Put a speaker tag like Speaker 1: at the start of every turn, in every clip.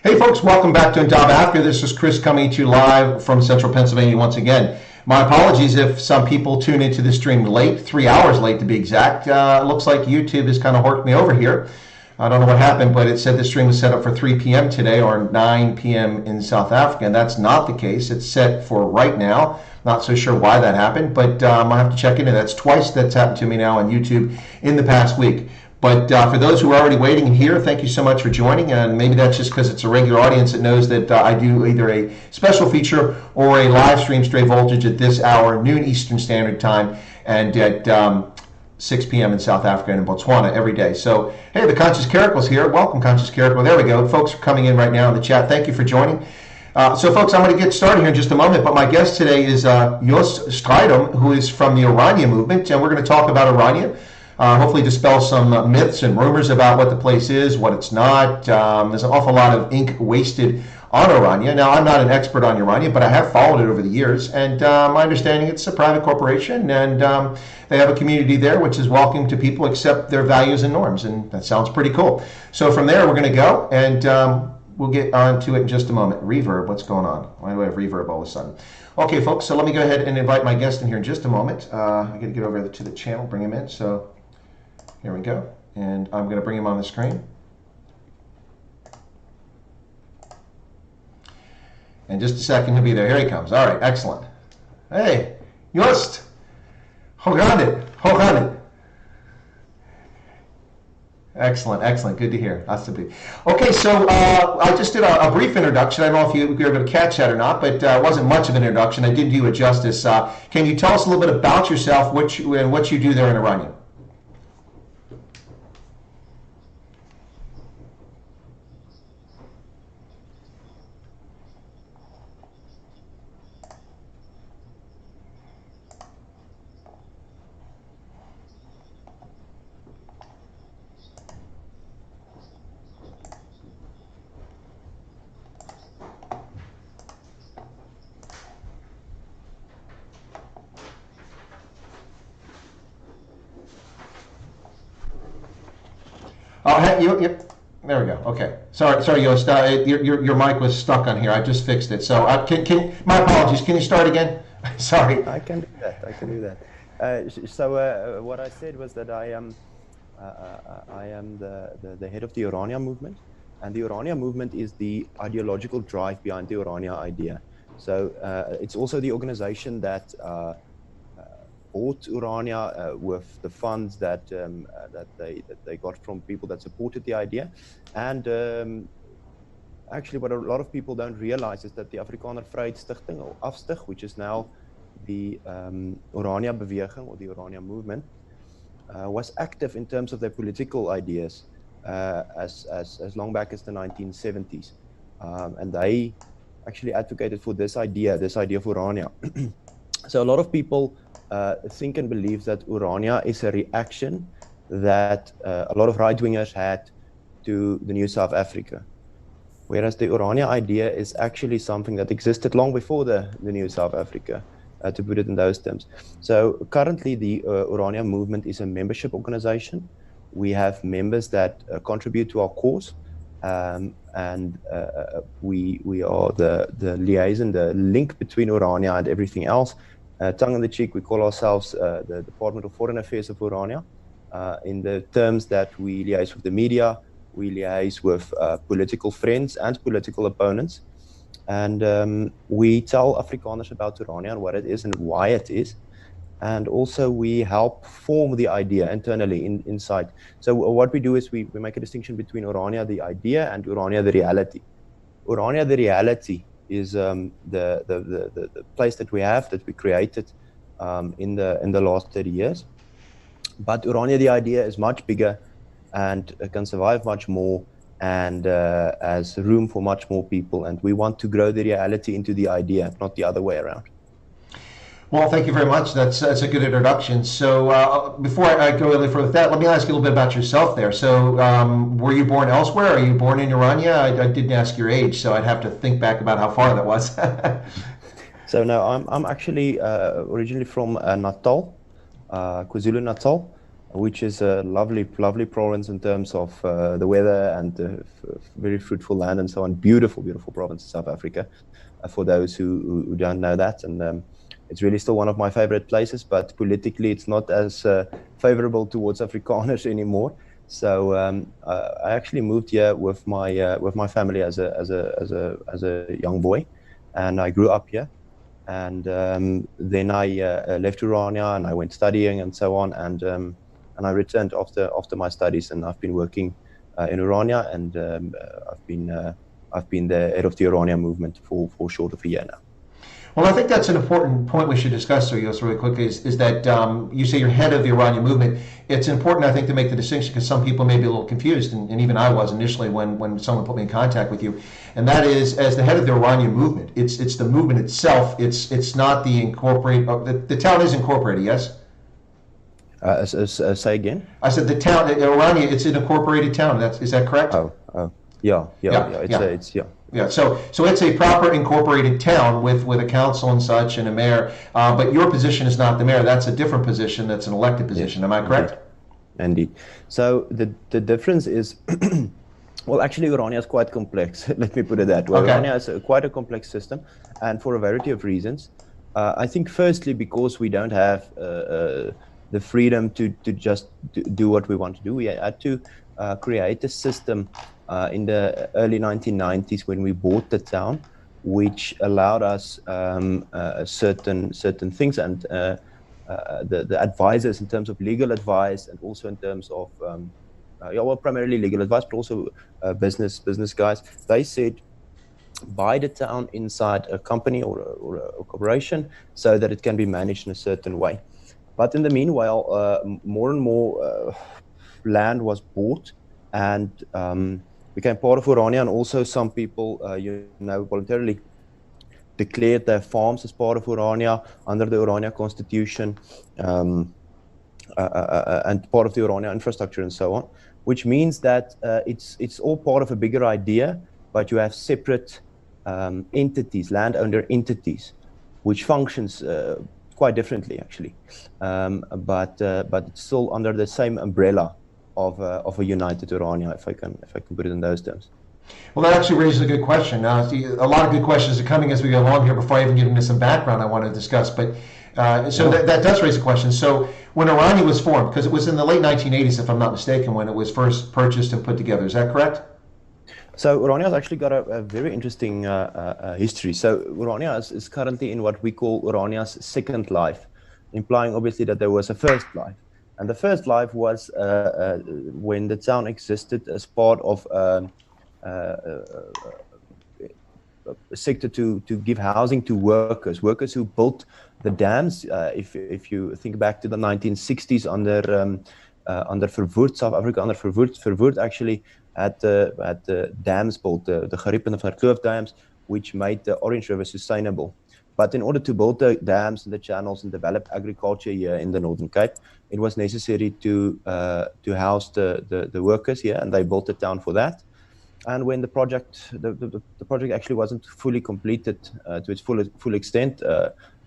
Speaker 1: Hey folks, welcome back to SouthAfrica. This is Chris coming to you live from central Pennsylvania once again. My apologies if some people tune into the stream late, 3 hours late to be exact. Looks like YouTube has kind of horked me over here. I don't know what happened, but it said the stream was set up for 3 p.m. today or 9 p.m. in South Africa, and that's not the case. It's set for right now. Not so sure why that happened, but I have to check into that. That's twice that's happened to me now on YouTube in the past week. But for those who are already waiting here, thank you so much for joining. And maybe that's just because it's a regular audience that knows that I do either a special feature or a live stream straight voltage at this hour, noon Eastern Standard Time, and at 6 p.m. in South Africa and in Botswana every day. So, hey, the Conscious Caracle's here. Welcome, Conscious Caracle. There we go. Folks are coming in right now in the chat. Thank you for joining. So, folks, I'm going to get started here in just a moment. But my guest today is Joost Strydom, who is from the Orania movement. And we're going to talk about Orania. Hopefully dispel some myths and rumors about what the place is, what it's not. There's an awful lot of ink wasted on Orania. Now, I'm not an expert on Orania, but I have followed it over the years. And my understanding, it's a private corporation, and they have a community there which is welcome to people accept their values and norms. And that sounds pretty cool. So from there, we're going to go, and we'll get on to it in just a moment. Reverb, what's going on? Why do I have reverb all of a sudden? Okay, folks, so let me go ahead and invite my guest in here in just a moment. I got to get over to the channel, bring him in. So here we go, and I'm going to bring him on the screen. In just a second, he'll be there. Here he comes. All right, excellent. Hey, Joost. Hoe gaat it? Excellent, excellent. Good to hear. Okay, so I just did a brief introduction. I don't know if you were able to catch that or not, but it wasn't much of an introduction. I did do it justice. Can you tell us a little bit about yourself and what you do there in Orania? There we go. Okay. Sorry, Joost. Your mic was stuck on here. I just fixed it. So my apologies. Can you start again? Sorry.
Speaker 2: I can do that. What I said was that I am the head of the Orania movement, and the Orania movement is the ideological drive behind the Orania idea. So it's also the organization that bought Orania with the funds that they got from people that supported the idea. And actually, what a lot of people don't realize is that the Afrikaner Vryheidsstichting, or AFSTIG, which is now the Orania Beweging or the Orania movement, was active in terms of their political ideas as long back as the 1970s, and they actually advocated for this idea of Orania. So a lot of people think and believe that Orania is a reaction that a lot of right-wingers had to the new South Africa, whereas the Orania idea is actually something that existed long before the new South Africa, to put it in those terms. So currently the Orania movement is a membership organization. We have members that contribute to our cause, and we are the liaison, the link between Orania and everything else. Tongue in the cheek, we call ourselves the Department of Foreign Affairs of Orania, in the terms that we liaise with the media, we liaise with political friends and political opponents, and we tell Afrikaners about Orania and what it is and why it is, and also we help form the idea internally inside. So what we do is we make a distinction between Orania the idea and Orania the reality. Orania the reality is the place that we created in the last 30 years. But Orania the idea is much bigger and can survive much more and has room for much more people. And we want to grow the reality into the idea, not the other way around.
Speaker 1: Well, thank you very much. That's a good introduction. So before I go any further with that, let me ask you a little bit about yourself there. So were you born elsewhere? Are you born in Orania? I didn't ask your age, so I'd have to think back about how far that was.
Speaker 2: So no, I'm actually originally from Natal, KwaZulu-Natal. which is a lovely province in terms of the weather and very fruitful land and so on. Beautiful province, South Africa, for those who don't know that. And it's really still one of my favorite places, but politically it's not as favorable towards Afrikaners anymore. So I actually moved here with my family as a young boy, and I grew up here. And then I left Orania and I went studying and so on, and I returned after my studies, and I've been working in Orania, and I've been the head of the Orania movement for short of a year now.
Speaker 1: Well, I think that's an important point we should discuss, so Joost, really quickly, is that you say you're head of the Orania movement. It's important, I think, to make the distinction because some people may be a little confused, and even I was initially when someone put me in contact with you. And that is, as the head of the Orania movement, it's the movement itself. It's not the incorporate. The town is incorporated, yes?
Speaker 2: Say again?
Speaker 1: I said the town, Orania, it's an incorporated town. Is that correct?
Speaker 2: Yeah.
Speaker 1: Yeah, so it's a proper incorporated town with a council and such and a mayor, but your position is not the mayor. That's a different position. That's an elected position. Am I correct?
Speaker 2: Indeed. So the difference is, well, actually, Orania is quite complex. Let me put it that way. Okay. Orania is quite a complex system, and for a variety of reasons. I think, firstly, because we don't have the freedom to just do what we want to do. We had to create a system in the early 1990s when we bought the town, which allowed us certain things, and the advisors in terms of legal advice, and also in terms of primarily legal advice, but also business guys. They said, buy the town inside a company or a corporation so that it can be managed in a certain way. But in the meanwhile, more and more land was bought and became part of Orania, and also some people, voluntarily declared their farms as part of Orania under the Orania Constitution, and part of the Orania infrastructure and so on, which means that it's all part of a bigger idea, but you have separate entities, landowner entities, which functions quite differently, actually, but it's still under the same umbrella of a united Orania, if I can put it in those terms.
Speaker 1: Well, that actually raises a good question. A lot of good questions are coming as we go along here. Before I even get into some background, I want to discuss, but that does raise a question. So when Orania was formed, because it was in the late 1980s, if I'm not mistaken, when it was first purchased and put together, is that correct?
Speaker 2: So Orania has actually got a very interesting history. So Orania is currently in what we call Orania's second life, implying obviously that there was a first life. And the first life was when the town existed as part of a sector to give housing to workers who built the dams. If you think back to the 1960s under Verwoerd, South Africa under Verwoerd actually had the dams built, the Gariep and the Van der Kloof dams, which made the Orange River sustainable. But in order to build the dams and the channels and develop agriculture here in the Northern Cape, it was necessary to house the workers here, and they built the town for that. And when the project actually wasn't fully completed to its full extent,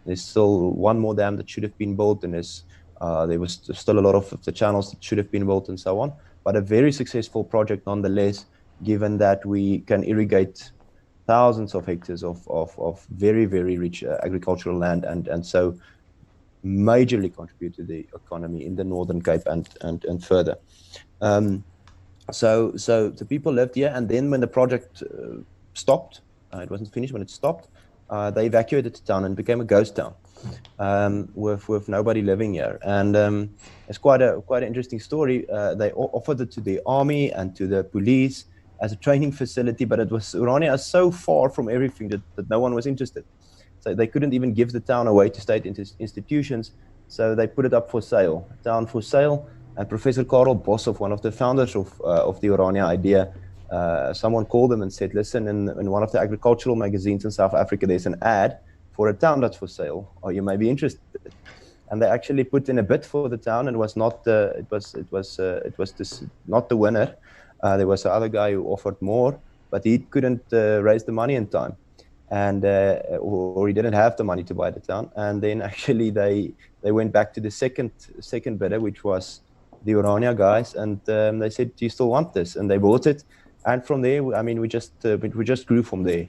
Speaker 2: there's still one more dam that should have been built, and there was still a lot of the channels that should have been built and so on. But a very successful project nonetheless, given that we can irrigate thousands of hectares of very, very rich agricultural land, and so majorly contribute to the economy in the Northern Cape and further. So the people lived here, and then when the project stopped, it wasn't finished when it stopped, they evacuated the town and became a ghost town with nobody living here. And it's quite an interesting story. They offered it to the army and to the police as a training facility, but Orania is so far from everything that no one was interested. So they couldn't even give the town away to state institutions, so they put it up for sale, town for sale. And Professor Karel Boshoff, one of the founders of the Orania idea, someone called them and said, listen, in one of the agricultural magazines in South Africa, there's an ad for a town that's for sale, or you may be interested. And they actually put in a bid for the town, and was not not the winner. There was another guy who offered more, but he couldn't raise the money in time, and or he didn't have the money to buy the town. And then actually they went back to the second bidder, which was the Orania guys, and they said, "Do you still want this?" And they bought it, and from there, I mean, we just grew from there,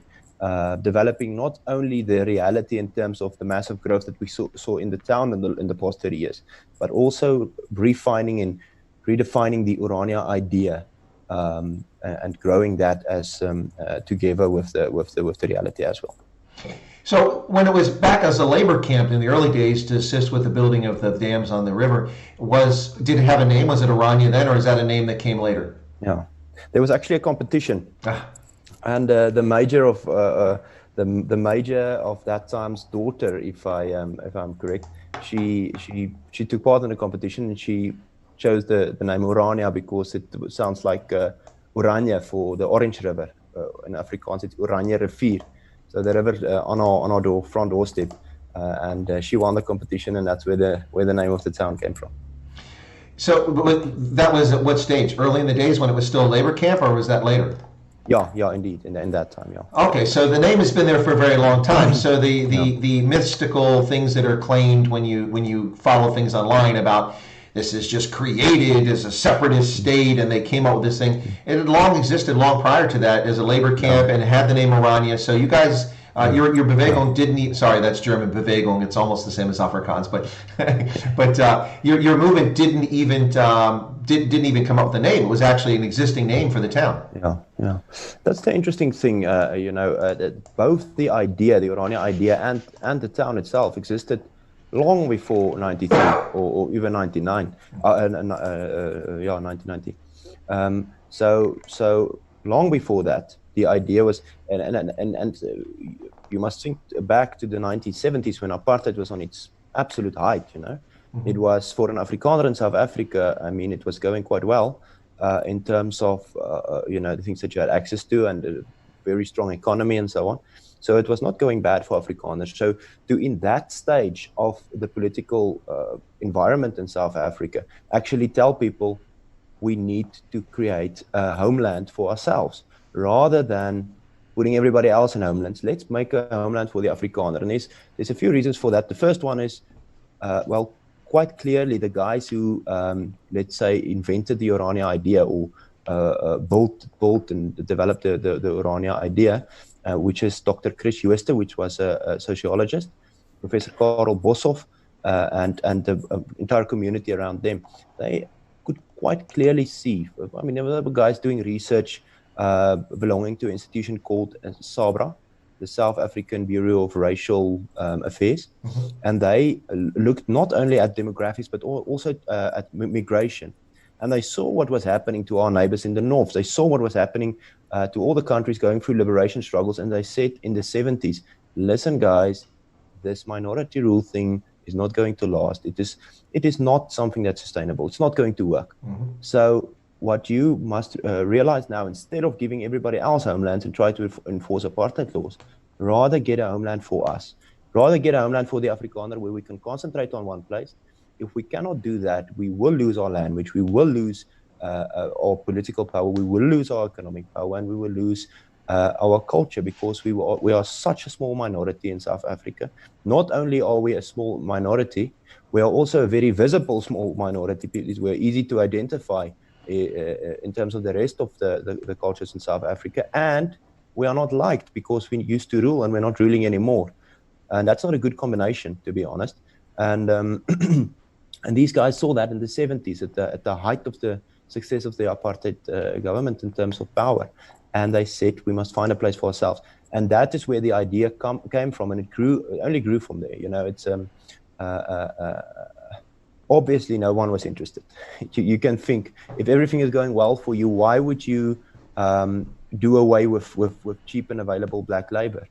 Speaker 2: developing not only the reality in terms of the massive growth that we saw in the town in the past 30 years, but also refining and redefining the Orania idea, and growing that as together with the reality as well.
Speaker 1: So when it was back as a labor camp in the early days to assist with the building of the dams on the river, did it have a name? Was it Orania then, or is that a name that came later?
Speaker 2: Yeah, there was actually a competition, and the major of the major of that time's daughter, if I'm correct, she took part in the competition, and she chose the name Orania because it sounds like Oranje for the Orange River. In Afrikaans, it's Oranje Rivier. So the river on our front doorstep, and she won the competition, and that's where the name of the town came from.
Speaker 1: So that was at what stage? Early in the days when it was still a labor camp, or was that later?
Speaker 2: Yeah, indeed, in that time, yeah.
Speaker 1: Okay, so the name has been there for a very long time. So the mystical things that are claimed when you follow things online about this is just created as a separatist state, and they came up with this thing. It had long existed, long prior to that, as a labor camp, and it had the name Orania. So you guys, your Bewegung didn't even, sorry, that's German, Bewegung. It's almost the same as Afrikaans, but your movement didn't even come up with a name. It was actually an existing name for the town.
Speaker 2: Yeah. That's the interesting thing, both the idea, the Orania idea, and the town itself existed long before 93 or even 99, 1990. So long before that, the idea was, and you must think back to the 1970s when apartheid was on its absolute height. Mm-hmm. It was, for an Afrikaner in South Africa, I mean, it was going quite well in terms of the things that you had access to, and a very strong economy and so on. So it was not going bad for Afrikaners. So in that stage of the political environment in South Africa, actually tell people we need to create a homeland for ourselves rather than putting everybody else in homelands. Let's make a homeland for the Afrikaner. And there's a few reasons for that. The first one is, quite clearly the guys who, let's say, invented the Orania idea or built and developed the Orania idea, which is Dr. Chris Wyatt, which was a sociologist, Professor Karel Boshoff, and the entire community around them. They could quite clearly see, I mean, there were guys doing research belonging to an institution called SABRA, the South African Bureau of Racial Affairs, mm-hmm. And they looked not only at demographics, but also at migration. And they saw what was happening to our neighbors in the north. They saw what was happening to all the countries going through liberation struggles. And they said in the 70s, listen, guys, this minority rule thing is not going to last. It is not something that's sustainable. It's not going to work. Mm-hmm. So what you must realize now, instead of giving everybody else homelands and try to enforce apartheid laws, rather get a homeland for us. Rather get a homeland for the Afrikaner where we can concentrate on one place. If we cannot do that, we will lose our language, we will lose our political power, we will lose our economic power, and we will lose our culture, because we are such a small minority in South Africa. Not only are we a small minority, we are also a very visible small minority. We're easy to identify in terms of the rest of the cultures in South Africa, and we are not liked because we used to rule and we're not ruling anymore. And that's not a good combination, to be honest. And and these guys saw that in the 70s at the height of the success of the apartheid government in terms of power. And they said, we must find a place for ourselves. And that is where the idea came from. And it only grew from there. It's obviously no one was interested. You can think, if everything is going well for you, why would you do away with cheap and available black labor?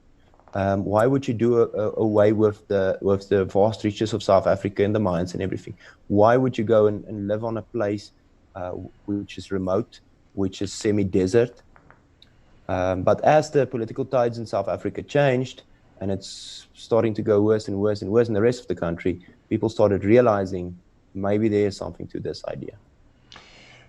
Speaker 2: Why would you do away with the vast riches of South Africa and the mines and everything? Why would you go and live on a place which is remote, which is semi-desert? But as the political tides in South Africa changed, and it's starting to go worse and worse and worse in the rest of the country, people started realizing maybe there is something to this idea.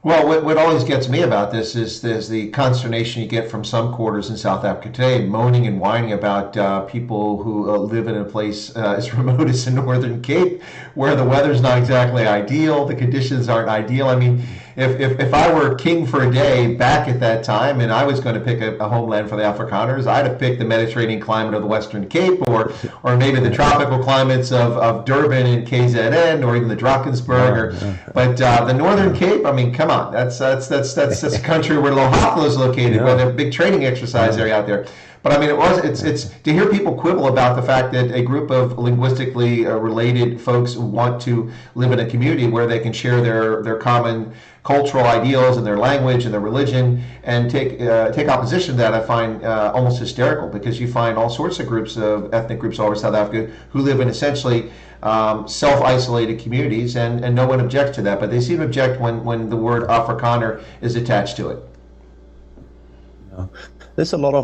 Speaker 1: Well, what always gets me about this is there's the consternation you get from some quarters in South Africa today, moaning and whining about people who live in a place as remote as the Northern Cape, where the weather's not exactly ideal, the conditions aren't ideal. I mean, if I were king for a day back at that time and I was going to pick a homeland for the Afrikaners, I'd have picked the Mediterranean climate of the Western Cape, or maybe the tropical climates of Durban and KZN, or even the Drakensberg. But the Northern Cape, I mean, come on, that's a country where Lohafla is located, where a big training exercise area out there. But I mean, it's to hear people quibble about the fact that a group of linguistically related folks want to live in a community where they can share their common cultural ideals and their language and their religion, and take opposition to that, I find almost hysterical, because you find all sorts of groups of ethnic groups all over South Africa who live in essentially self-isolated communities, and no one objects to that, but they seem to object when the word Afrikaner is attached to it.
Speaker 2: Yeah. There's a lot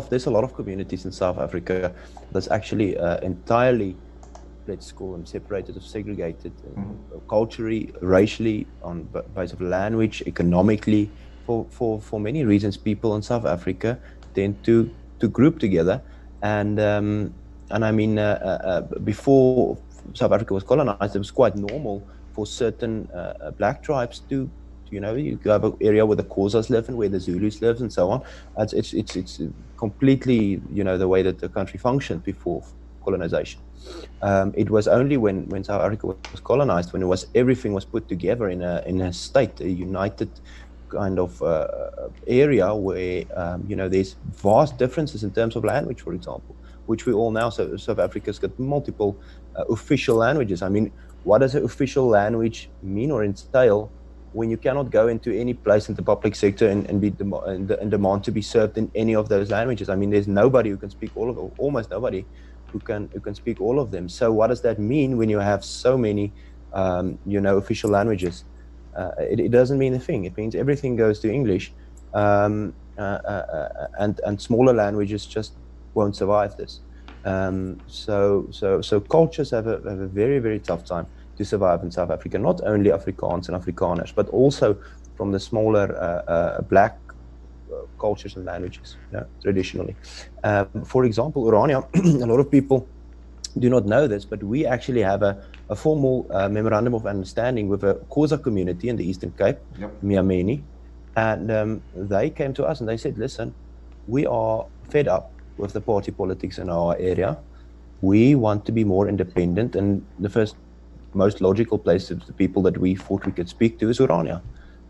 Speaker 2: of communities in South Africa that's actually entirely, let's call them, separated or segregated, culturally, racially, on base of language, economically. For many reasons, people in South Africa tend to group together, and I mean, before South Africa was colonized, it was quite normal for certain black tribes to, you know, you have an area where the Xhosas live and where the Zulus live and so on. It's completely, you know, the way that the country functioned before colonization. It was only when South Africa was colonized, when everything was put together in a state, a united kind of area where you know, there's vast differences in terms of language, for example, which we all now. So South Africa's got multiple official languages. I mean, what does an official language mean or entail when you cannot go into any place in the public sector and demand to be served in any of those languages? I mean, there's nobody who can speak all of them, almost nobody who can speak all of them. So what does that mean when you have so many, you know, official languages? It doesn't mean a thing. It means everything goes to English, and smaller languages just won't survive this. So cultures have a very, very tough time to survive in South Africa, not only Afrikaans and Afrikaners, but also from the smaller black cultures and languages, you know, traditionally. For example, Orania, a lot of people do not know this, but we actually have a formal memorandum of understanding with a Xhosa community in the Eastern Cape, Miameni, and they came to us and they said, listen, we are fed up with the party politics in our area. We want to be more independent, and the first most logical place of the people that we thought we could speak to is Orania.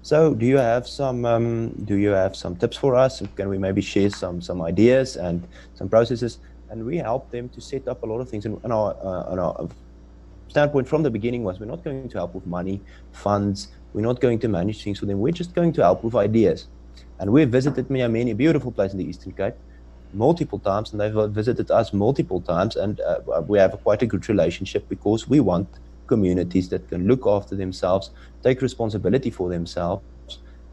Speaker 2: So do you have some tips for us? Can we maybe share some ideas and some processes? And we help them to set up a lot of things. And our standpoint from the beginning was, we're not going to help with money, funds. We're not going to manage things for them. We're just going to help with ideas. And we visited Miameni, a beautiful place in the Eastern Cape, multiple times, and they've visited us multiple times. And we have quite a good relationship, because we want communities that can look after themselves, take responsibility for themselves,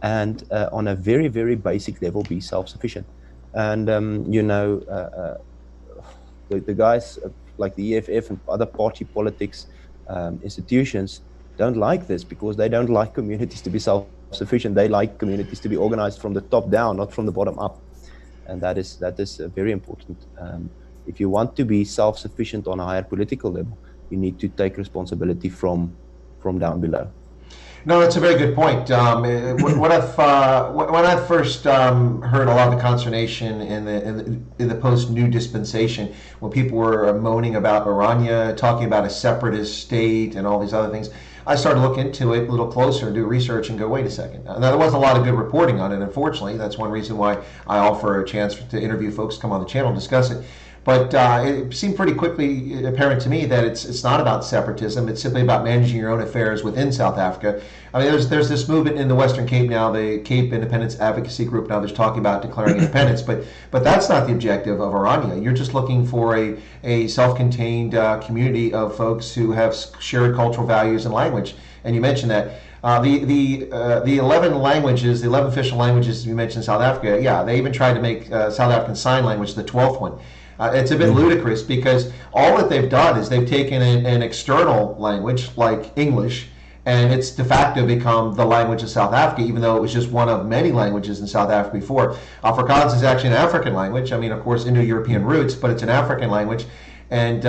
Speaker 2: and on a very, very basic level, be self-sufficient. And you know, the guys like the EFF and other party politics institutions don't like this, because they don't like communities to be self-sufficient. They like communities to be organized from the top down, not from the bottom up. And that is very important. If you want to be self-sufficient on a higher political level, you need to take responsibility from down below.
Speaker 1: No, that's a very good point. When I first heard a lot of the consternation in the post-new dispensation, when people were moaning about Orania, talking about a separatist state and all these other things, I started to look into it a little closer and do research and go, wait a second. Now, there wasn't a lot of good reporting on it, unfortunately. That's one reason why I offer a chance to interview folks, come on the channel and discuss it. But it seemed pretty quickly apparent to me that it's not about separatism. It's simply about managing your own affairs within South Africa. I mean, there's this movement in the Western Cape now, the Cape Independence Advocacy Group. Now there's talking about declaring independence, but that's not the objective of Orania. You're just looking for a self-contained community of folks who have shared cultural values and language. And you mentioned that. The 11 languages, the 11 official languages you mentioned in South Africa, yeah, they even tried to make South African Sign Language the 12th one. It's a bit ludicrous, because all that they've done is they've taken an external language like English and it's de facto become the language of South Africa, even though it was just one of many languages in South Africa before. Afrikaans is actually an African language. I mean, of course, Indo-European roots, but it's an African language, and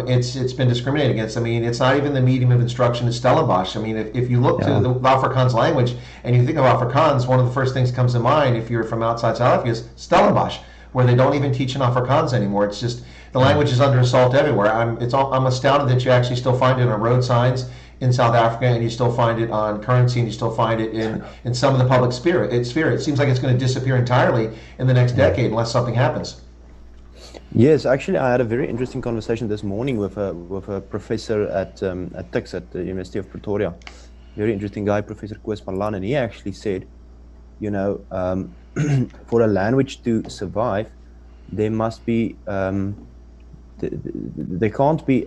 Speaker 1: it's been discriminated against. I mean, it's not even the medium of instruction is Stellenbosch. I mean, if you look to the Afrikaans language and you think of Afrikaans, one of the first things that comes to mind if you're from outside South Africa is Stellenbosch, where they don't even teach in Afrikaans anymore. It's just the language is under assault everywhere. I'm astounded that you actually still find it on road signs in South Africa, and you still find it on currency, and you still find it in some of the public sphere. It seems like it's going to disappear entirely in the next decade unless something happens.
Speaker 2: Yes, actually, I had a very interesting conversation this morning with a professor at Tuks at the University of Pretoria. Very interesting guy, Professor Koos van Laan, and he actually said, you know, for a language to survive, there must be there can't be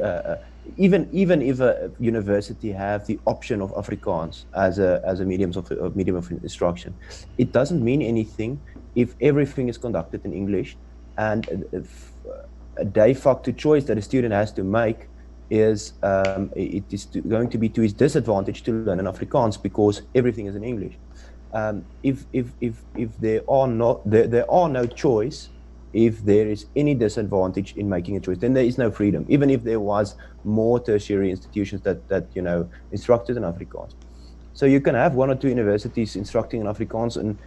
Speaker 2: even if a university have the option of Afrikaans as a medium of instruction, it doesn't mean anything if everything is conducted in English, and if a de facto choice that a student has to make is it is going to be to his disadvantage to learn in Afrikaans because everything is in English. If there are no choice, if there is any disadvantage in making a choice, then there is no freedom, even if there was more tertiary institutions that you know instructed in Afrikaans. So you can have one or two universities instructing in Afrikaans, and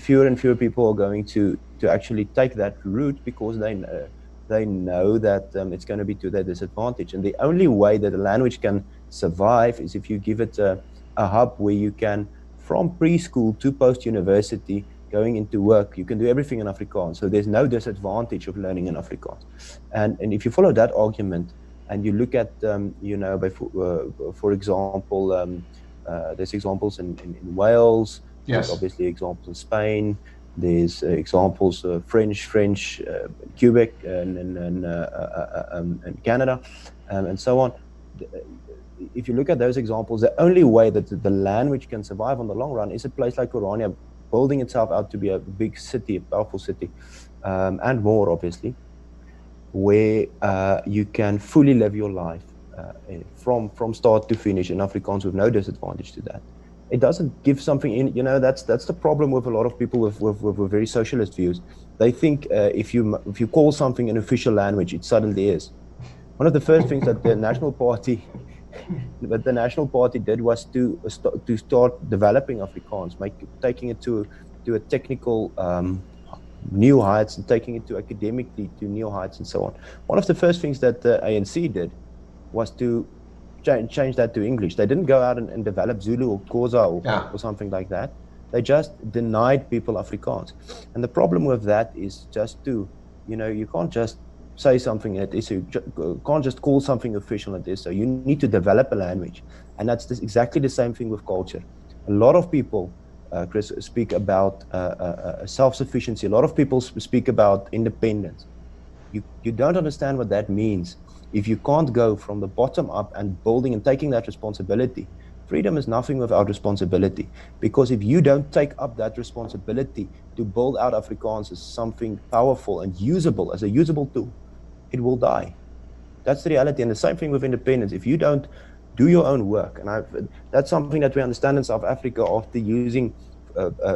Speaker 2: fewer people are going to actually take that route because they know that it's going to be to their disadvantage. And the only way that a language can survive is if you give it a hub where you can, from preschool to post-university, going into work, you can do everything in Afrikaans. So there's no disadvantage of learning in Afrikaans. And if you follow that argument and you look at, you know, for example, there's examples in Wales,
Speaker 1: yes.
Speaker 2: There's obviously examples in Spain, there's examples of French, Quebec, and Canada, and so on. If you look at those examples, the only way that the language can survive on the long run is a place like Orania, building itself out to be a big city, a powerful city, and more obviously, where you can fully live your life from start to finish in Afrikaans with no disadvantage to that. It doesn't give something in, you know, that's the problem with a lot of people with very socialist views. They think if you call something an official language, it suddenly is. One of the first things that the National Party did was to start developing Afrikaans, taking it to a technical new heights and taking it to academically to new heights and so on. One of the first things that the ANC did was to change that to English. They didn't go out and develop Zulu or Xhosa or something like that. They just denied people Afrikaans. And the problem with that is just to, you know, you can't just say something that is, you can't just call something official at this. So you need to develop a language. And that's exactly the same thing with culture. A lot of people, Chris, speak about self-sufficiency. A lot of people speak about independence. You don't understand what that means if you can't go from the bottom up and building and taking that responsibility. Freedom is nothing without responsibility, because if you don't take up that responsibility to build out Afrikaans as something powerful and usable, as a usable tool, it will die. That's the reality. And the same thing with independence. If you don't do your own work, and that's something that we understand in South Africa after using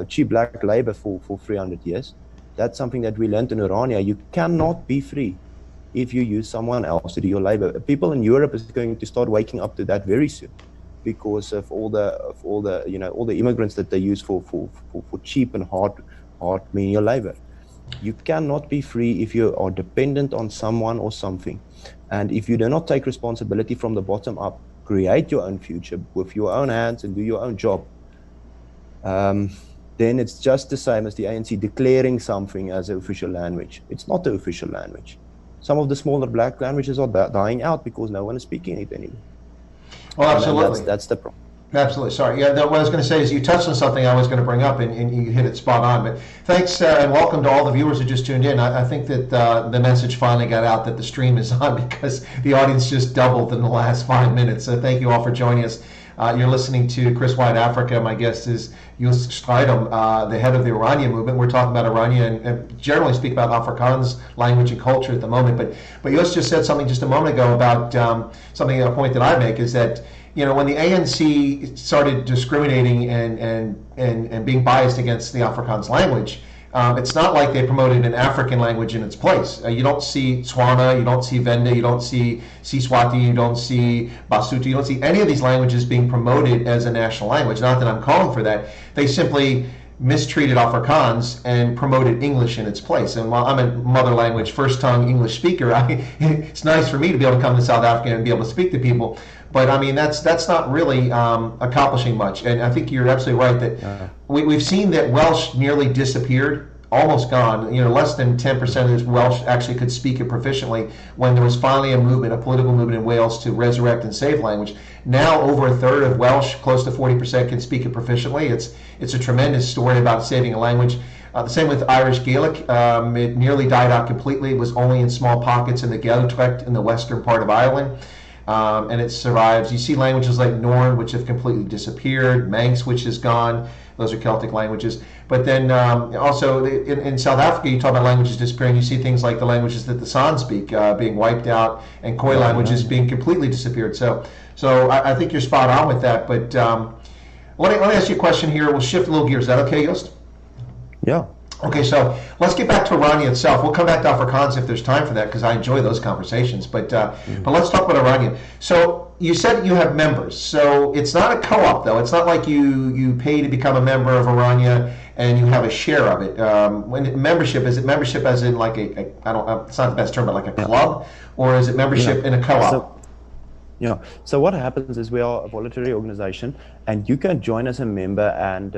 Speaker 2: cheap black labor for 300 years. That's something that we learned in Orania. You cannot be free if you use someone else to do your labor. People in Europe is going to start waking up to that very soon, because of all the you know, all the immigrants that they use for cheap and hard menial labor. You cannot be free if you are dependent on someone or something. And if you do not take responsibility from the bottom up, create your own future with your own hands and do your own job, then it's just the same as the ANC declaring something as an official language. It's not the official language. Some of the smaller black languages are dying out because no one is speaking it anymore.
Speaker 1: Well, absolutely.
Speaker 2: That's the problem.
Speaker 1: Absolutely. Sorry. Yeah, what I was going to say is you touched on something I was going to bring up, and you hit it spot on. But thanks and welcome to all the viewers who just tuned in. I think that the message finally got out that the stream is on, because the audience just doubled in the last 5 minutes. So thank you all for joining us. You're listening to Chris Wyatt Africa. My guest is Joost Strydom, the head of the Orania movement. We're talking about Orania and generally speak about Afrikaans language and culture at the moment. But Joost just said something just a moment ago about something, a point that I make is that when the ANC started discriminating and being biased against the Afrikaans language, it's not like they promoted an African language in its place. You don't see Tswana, you don't see Venda, you don't see Siswati, you don't see Basotho, you don't see any of these languages being promoted as a national language. Not that I'm calling for that. They simply mistreated Afrikaans and promoted English in its place. And while I'm a mother language, first tongue English speaker, it's nice for me to be able to come to South Africa and be able to speak to people. But I mean, that's not really accomplishing much. And I think you're absolutely right that we've seen that Welsh nearly disappeared, almost gone. Less than 10% of this Welsh actually could speak it proficiently when there was finally a political movement in Wales to resurrect and save language. Now over a third of Welsh, close to 40%, can speak it proficiently. It's a tremendous story about saving a language. The same with Irish Gaelic. It nearly died out completely. It was only in small pockets in the Gaeltacht in the western part of Ireland. And it survives. You see languages like Norn, which have completely disappeared, Manx, which is gone. Those are Celtic languages. But then also in South Africa, you talk about languages disappearing. You see things like the languages that the San speak being wiped out, and Khoi languages being completely disappeared. So I think you're spot on with that. But let me ask you a question here. We'll shift a little gears. Is that okay, Joost?
Speaker 2: Yeah.
Speaker 1: Okay, so let's get back to Orania itself. We'll come back to Afrikaans if there's time for that, because I enjoy those conversations. But let's talk about Orania. So you said you have members. So it's not a co-op, though. It's not like you pay to become a member of Orania and you have a share of it. Is it membership as in like it's not the best term, but like a club, or is it membership in a co-op?
Speaker 2: So what happens is we are a voluntary organization, and you can join as a member and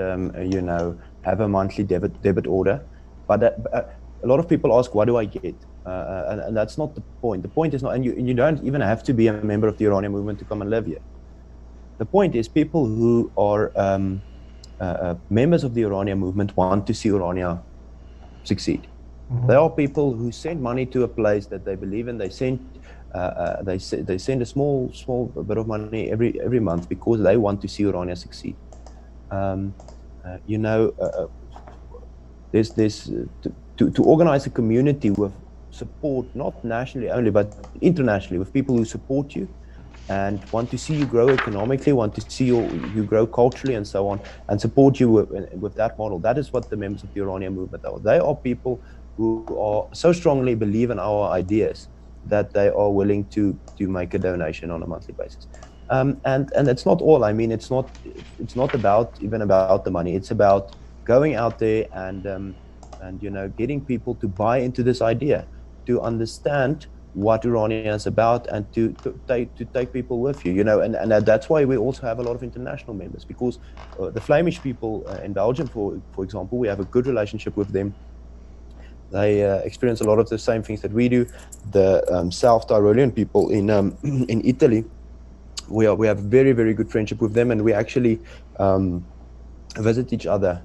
Speaker 2: have a monthly debit order. But a lot of people ask, what do I get? And that's not the point. The point is not, and you don't even have to be a member of the Orania movement to come and live here. The point is, people who are members of the Orania movement want to see Orania succeed. Mm-hmm. There are people who send money to a place that they believe in. They send a small bit of money every month because they want to see Orania succeed. There's to organize a community with support, not nationally only, but internationally, with people who support you and want to see you grow economically, want to see you grow culturally and so on, and support you with that model. That is what the members of the Orania movement are. They are people who are so strongly believe in our ideas that they are willing to make a donation on a monthly basis. And that's not all. I mean, it's not about the money. It's about going out there and getting people to buy into this idea, to understand what Orania is about, and to take people with you. And that's why we also have a lot of international members, because the Flemish people in Belgium, for example, we have a good relationship with them. They experience a lot of the same things that we do. The South Tyrolean people in Italy, we have very, very good friendship with them, and we actually visit each other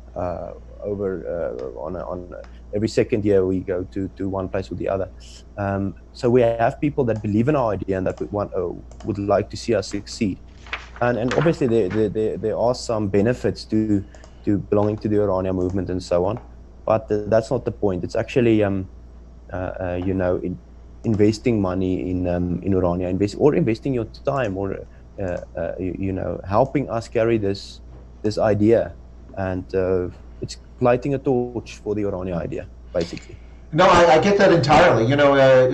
Speaker 2: on every second year. We go to one place or the other. So we have people that believe in our idea and that would like to see us succeed. And obviously there are some benefits to belonging to the Orania movement and so on. But that's not the point. It's actually, investing money in Orania, investing your time, or helping us carry this idea, and it's lighting a torch for the Orania idea, basically.
Speaker 1: No, I get that entirely.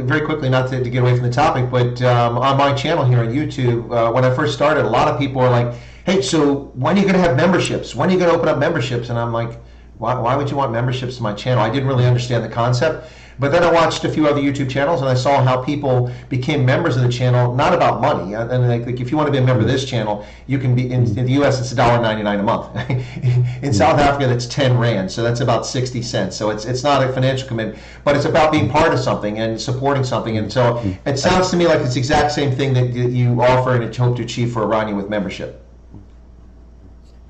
Speaker 1: Very quickly, not to get away from the topic, but on my channel here on YouTube, when I first started, a lot of people were like, "Hey, so when are you going to have memberships? When are you going to open up memberships?" And I'm like, why would you want memberships to my channel? I didn't really understand the concept. But then I watched a few other YouTube channels, and I saw how people became members of the channel, not about money. And like if you want to be a member of this channel, you can be, in the US, it's $1.99 a month. In South Africa, that's 10 Rand, so that's about 60 cents. So it's not a financial commitment, but it's about being part of something and supporting something. And so it sounds to me like it's the exact same thing that you offer and hope to achieve for Orania with membership.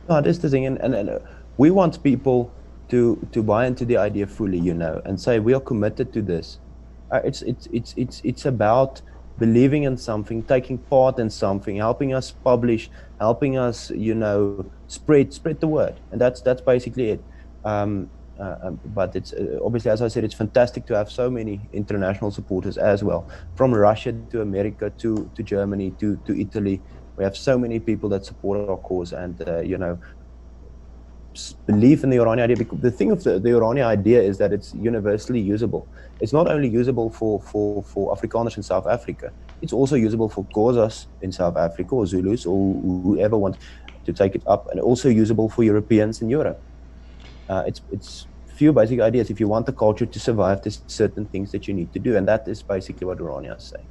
Speaker 2: No, this is the thing, and we want people to buy into the idea fully, and say we are committed to this. It's about believing in something, taking part in something, helping us publish, helping us, spread the word, and that's basically it. But it's obviously, as I said, it's fantastic to have so many international supporters as well, from Russia to America to Germany to Italy, We have so many people that support our cause and, believe in the Orania idea. Because the thing of the Orania idea is that it's universally usable. It's not only usable for Afrikaners in South Africa, it's also usable for Xhosas in South Africa, or Zulus, or whoever wants to take it up, and also usable for Europeans in Europe. It's few basic ideas. If you want the culture to survive, there's certain things that you need to do, and that is basically what Orania is saying.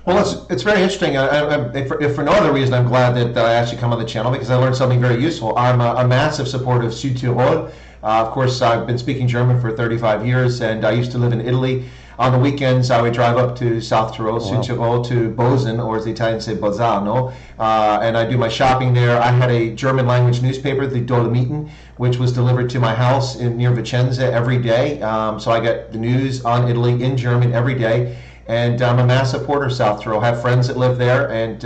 Speaker 1: Well, it's very interesting. If for no other reason, I'm glad that I actually come on the channel, because I learned something very useful. I'm a massive supporter of Südtirol. Of course, I've been speaking German for 35 years, and I used to live in Italy. On the weekends, I would drive up to South Tyrol, Südtirol, to Bozen, or as the Italians say, Bolzano, and I do my shopping there. I had a German language newspaper, the Dolomiten, which was delivered to my house near Vicenza every day. So I get the news on Italy in German every day. And I'm a massive supporter of South Tyrol. I have friends that live there, and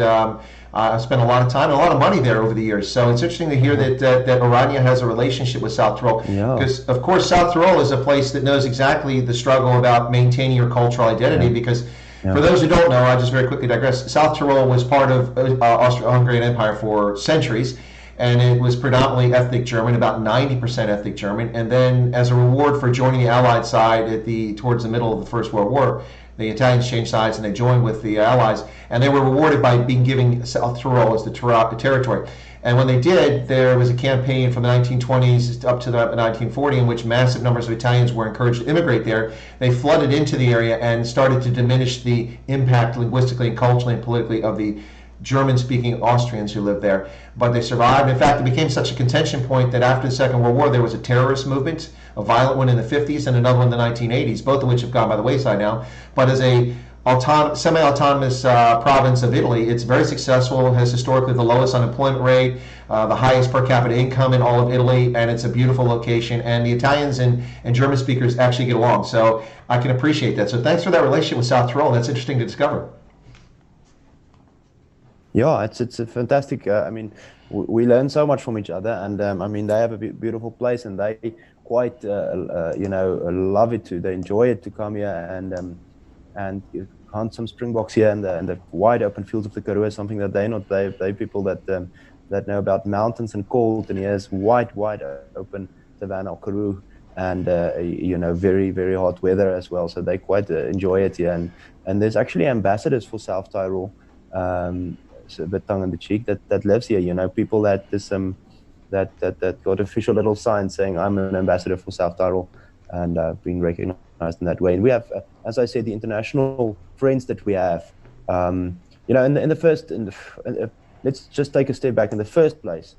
Speaker 1: I've spent a lot of time and a lot of money there over the years. So it's interesting to hear that Orania has a relationship with South Tyrol. Because, of course, South Tyrol is a place that knows exactly the struggle about maintaining your cultural identity. Because for those who don't know, I'll just very quickly digress. South Tyrol was part of Austro-Hungarian Empire for centuries. And it was predominantly ethnic German, about 90% ethnic German. And then, as a reward for joining the Allied side towards the middle of the First World War, the Italians changed sides and they joined with the Allies, and they were rewarded by being given South Tyrol as the territory. And when they did, there was a campaign from the 1920s up to the 1940 in which massive numbers of Italians were encouraged to immigrate there. They flooded into the area and started to diminish the impact linguistically and culturally and politically of the German-speaking Austrians who lived there, but they survived. In fact, it became such a contention point that after the Second World War, there was a terrorist movement, a violent one in the 50s and another one in the 1980s, both of which have gone by the wayside now. But as a semi-autonomous province of Italy, it's very successful, has historically the lowest unemployment rate, the highest per capita income in all of Italy, and it's a beautiful location, and the Italians and German speakers actually get along. So I can appreciate that. So thanks for that relationship with South Tyrol. That's interesting to discover.
Speaker 2: Yeah, it's a fantastic. We learn so much from each other, and they have a beautiful place, and they quite love it too. They enjoy it to come here and hunt some springboks here in the wide open fields of the Karoo. Something that they people that know about mountains and cold, and here's wide open savanna or Karoo, and very very hot weather as well. So they quite enjoy it here, and there's actually ambassadors for South Tyrol. A bit tongue in the cheek that lives here, people that that got official little signs saying I'm an ambassador for South Tyrol, and being recognized in that way. And we have, as I said, the international friends that we have. Let's just take a step back. In the first place,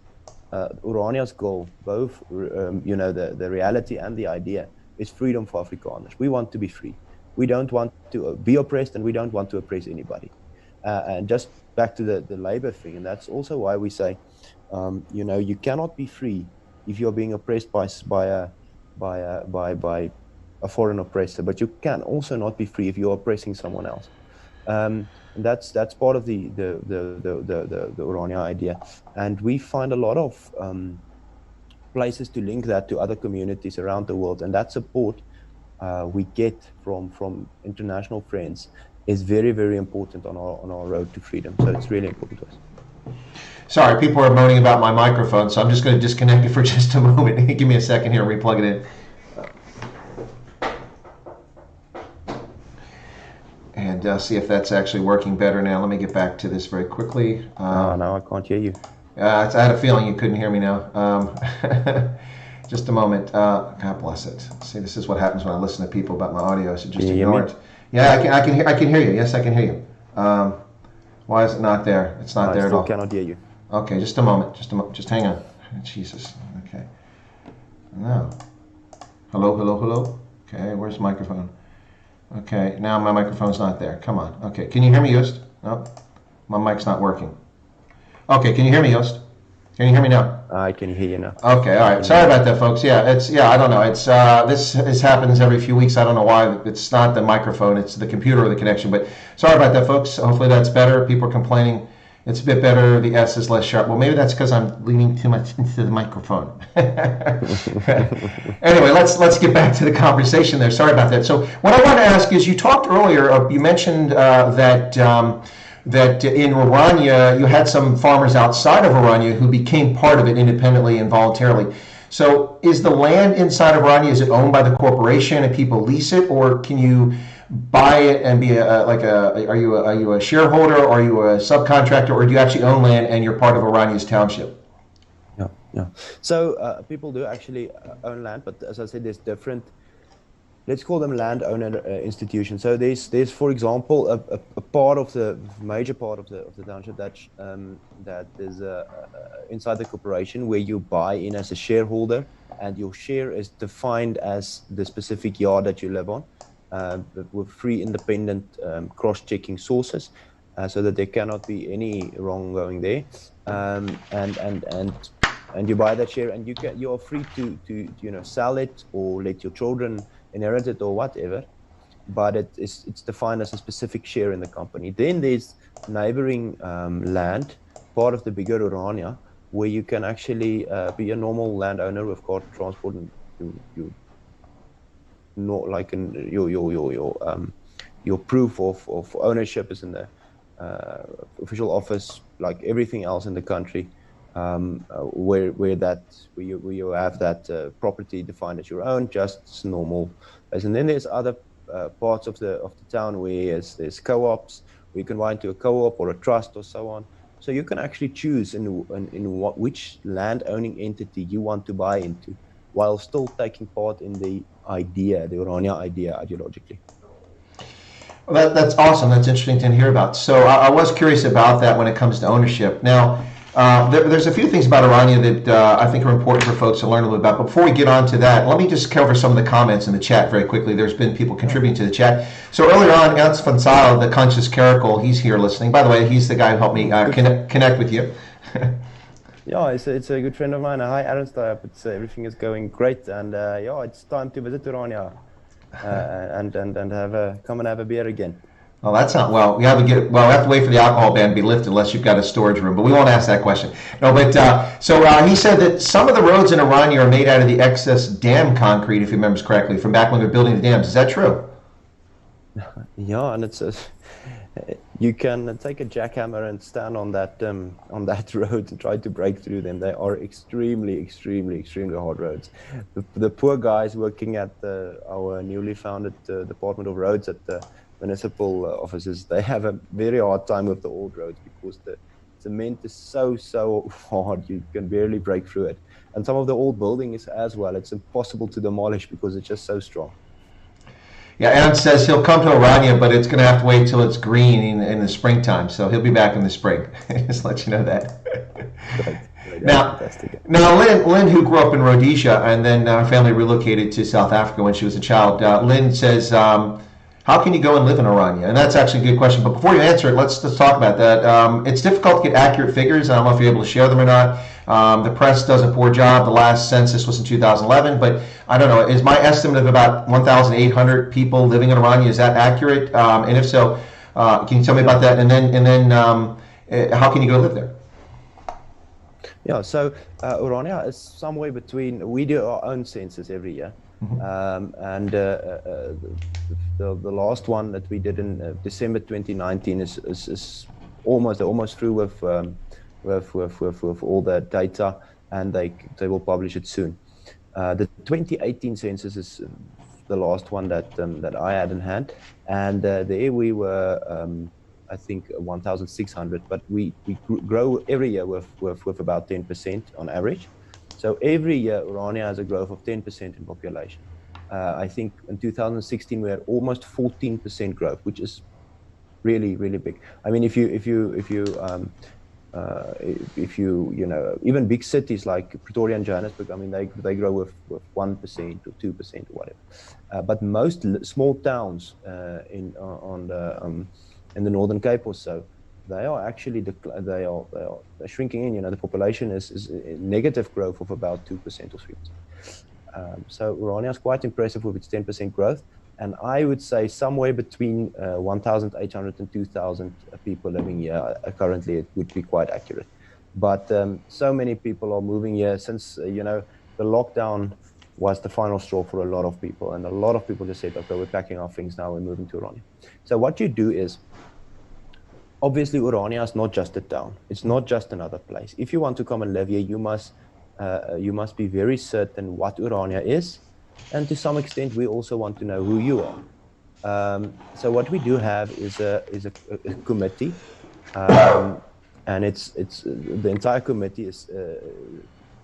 Speaker 2: Orania's goal, both the reality and the idea, is freedom for Afrikaners. We want to be free. We don't want to be oppressed, and we don't want to oppress anybody. And just back to the labor thing, and that's also why we say, you cannot be free if you're being oppressed by a foreign oppressor, but you can also not be free if you're oppressing someone else. And that's part of the Orania idea, and we find a lot of places to link that to other communities around the world, and that support we get from international friends is very, very important on our road to freedom. So it's really important to us.
Speaker 1: Sorry, people are moaning about my microphone, so I'm just going to disconnect it for just a moment. Give me a second here, replug it in. And see if that's actually working better now. Let me get back to this very quickly.
Speaker 2: No, I can't hear you.
Speaker 1: I had a feeling you couldn't hear me now. Just a moment. God bless it. See, this is what happens when I listen to people about my audio, so just ignore it. Yeah, I can hear you. Yes, I can hear you. Why is it not there? It's not there at all.
Speaker 2: I still cannot hear you.
Speaker 1: Okay, just a moment. Just hang on. Jesus. Okay. No. Hello. Okay, where's the microphone? Okay, now my microphone's not there. Come on. Okay, can you hear me, Joost? No, my mic's not working. Okay, can you hear me, Joost? Can you hear me now?
Speaker 2: I can hear you now.
Speaker 1: Okay, all right. Sorry about that, folks. Yeah, I don't know. It's this happens every few weeks. I don't know why. It's not the microphone. It's the computer or the connection. But sorry about that, folks. Hopefully that's better. People are complaining it's a bit better. The S is less sharp. Well, maybe that's because I'm leaning too much into the microphone. Anyway, let's get back to the conversation there. Sorry about that. So what I want to ask is, you talked earlier. You mentioned that that in Orania, you had some farmers outside of Orania who became part of it independently and voluntarily. So is the land inside of Orania, is it owned by the corporation and people lease it, or can you buy it and be are you a shareholder, or are you a subcontractor, or do you actually own land and you're part of Orania's township?
Speaker 2: Yeah, yeah. So people do actually own land, but as I said, there's different, let's call them landowner institutions. So there's for example a part of the major part of the township that is inside the corporation, where you buy in as a shareholder, and your share is defined as the specific yard that you live on, with free independent cross-checking sources, so that there cannot be any wronggoing there, and you buy that share, and you are free to sell it or let your children inherit it or whatever, but it's defined as a specific share in the company. Then there's neighboring land, part of the bigger Orania, where you can actually be a normal landowner with car transport, and you not like your proof of ownership is in the official office, like everything else in the country, where you have that property defined as your own, just normal. And then there's other parts of the town where there's co-ops, where you can buy into a co-op or a trust or so on. So you can actually choose which land owning entity you want to buy into, while still taking part in the Orania idea ideologically.
Speaker 1: Well, that's awesome. That's interesting to hear about. So I was curious about that when it comes to ownership. Now, there's a few things about Orania that I think are important for folks to learn a little bit about. But before we get on to that, let me just cover some of the comments in the chat very quickly. There's been people contributing to the chat. So earlier on, Ernst van Zyl, the conscious caracal, he's here listening. By the way, he's the guy who helped me connect with you.
Speaker 2: Yeah, it's a good friend of mine. Hi, Ernst. Everything is going great, and it's time to visit Orania and come and have a beer again.
Speaker 1: Well, that's not we have to wait for the alcohol ban to be lifted unless you've got a storage room. But we won't ask that question. No, but he said that some of the roads in Orania are made out of the excess dam concrete, if he remembers correctly, from back when they're building the dams. Is that true?
Speaker 2: Yeah, and you can take a jackhammer and stand on that road and try to break through them. They are extremely, extremely, extremely hard roads. The poor guys working at our newly founded Department of Roads at the municipal offices, they have a very hard time with the old roads, because the cement is so hard you can barely break through it. And some of the old buildings as well, it's impossible to demolish because it's just so strong.
Speaker 1: Yeah, Aaron says he'll come to Orania, but it's going to have to wait till it's green in the springtime. So he'll be back in the spring. Just let you know that.
Speaker 2: Right.
Speaker 1: Now, Lynn, who grew up in Rhodesia and then her family relocated to South Africa when she was a child, Lynn says, how can you go and live in Orania? And that's actually a good question. But before you answer it, let's talk about that. It's difficult to get accurate figures. I don't know if you're able to share them or not. The press does a poor job. The last census was in 2011, but I don't know. Is my estimate of about 1,800 people living in Orania, is that accurate? And if so, can you tell me about that? And then how can you go live there?
Speaker 2: Yeah, so Orania is somewhere between. We do our own census every year. Mm-hmm. And the last one that we did in December 2019 is almost through with all the data, and they will publish it soon. The 2018 census is the last one that I had in hand, and there we were I think 1,600, but we grow every year with about 10% on average. So every year, Orania has a growth of 10% in population. I think in 2016 we had almost 14% growth, which is really, really big. I mean, if you even big cities like Pretoria and Johannesburg, I mean, they grow with 1% or 2% or whatever. But most small towns in the Northern Cape or so, they are actually they're shrinking in. The population is negative growth of about 2% or 3%. So Orania is quite impressive with its 10% growth, and I would say somewhere between 1,800 and 2,000 people living here currently. It would be quite accurate. But so many people are moving here since the lockdown was the final straw for a lot of people, and a lot of people just said, okay, we're packing our things now, we're moving to Orania. So what you do is, obviously Orania is not just a town. It's not just another place. If you want to come and live here, you must be very certain what Orania is, and to some extent, we also want to know who you are. So what we do have is a committee, and it's the entire committee is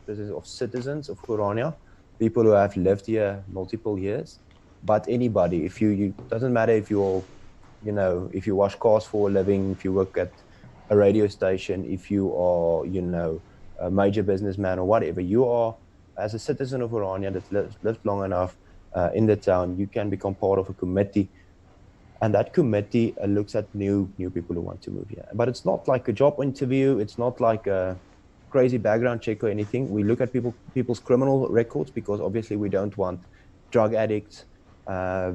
Speaker 2: of citizens of Orania, people who have lived here multiple years. But anybody, if you doesn't matter if you're, if you wash cars for a living, if you work at a radio station, if you are, a major businessman or whatever, you are, as a citizen of Orania that lived long enough in the town, you can become part of a committee. And that committee looks at new people who want to move here. But it's not like a job interview. It's not like a crazy background check or anything. We look at people's criminal records, because obviously we don't want drug addicts,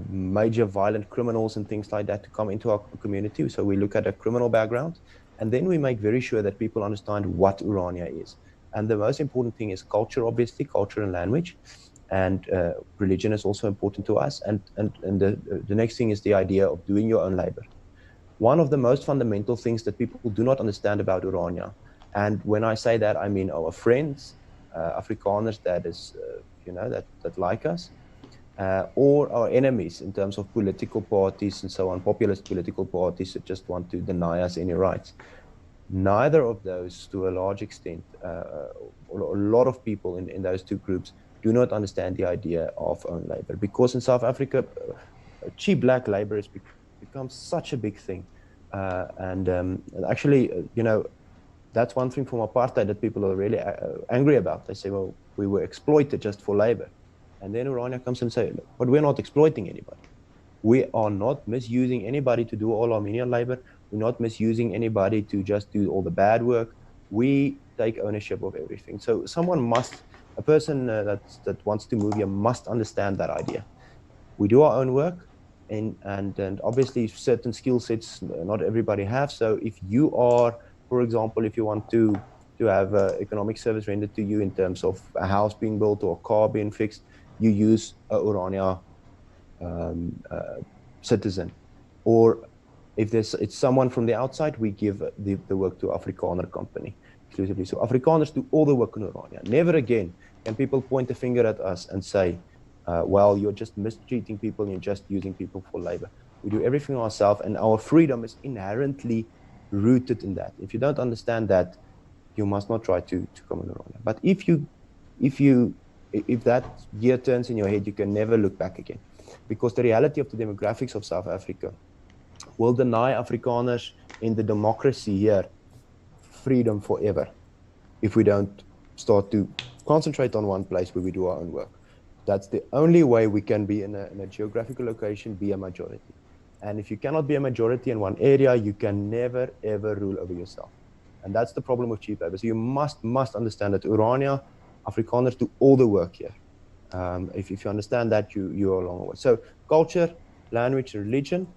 Speaker 2: major violent criminals and things like that to come into our community. So we look at a criminal background, and then we make very sure that people understand what Orania is. And the most important thing is culture, obviously, culture and language. And religion is also important to us. And the next thing is the idea of doing your own labor. One of the most fundamental things that people do not understand about Orania, and when I say that, I mean our friends, Afrikaners that is, that like us, or our enemies in terms of political parties and so on, populist political parties that just want to deny us any rights. Neither of those, to a large extent, a lot of people in those two groups do not understand the idea of own labor, because in South Africa, cheap black labor has become such a big thing. Actually, that's one thing from apartheid that people are really angry about. They say, well, we were exploited just for labor. And then Orania comes and say, but we're not exploiting anybody. We are not misusing anybody to do all our menial labor. We're not misusing anybody to just do all the bad work. We take ownership of everything. So a person that wants to move here must understand that idea. We do our own work, and obviously certain skill sets not everybody have. So if you are, for example, if you want to have economic service rendered to you in terms of a house being built or a car being fixed, you use a Orania citizen. Or if it's someone from the outside, we give the work to Afrikaner company exclusively. So Afrikaners do all the work in Orania. Never again can people point a finger at us and say, well, you're just mistreating people and you're just using people for labor. We do everything ourselves, and our freedom is inherently rooted in that. If you don't understand that, you must not try to come in Orania. But if that gear turns in your head, you can never look back again, because the reality of the demographics of South Africa will deny Afrikaners in the democracy here freedom forever if we don't start to concentrate on one place where we do our own work. That's the only way we can be in a geographical location, be a majority. And if you cannot be a majority in one area, you can never, ever rule over yourself. And that's the problem with cheap labor. So you must understand that Orania, Afrikaners do all the work here. If you understand that, you are a long way. So culture, language, religion,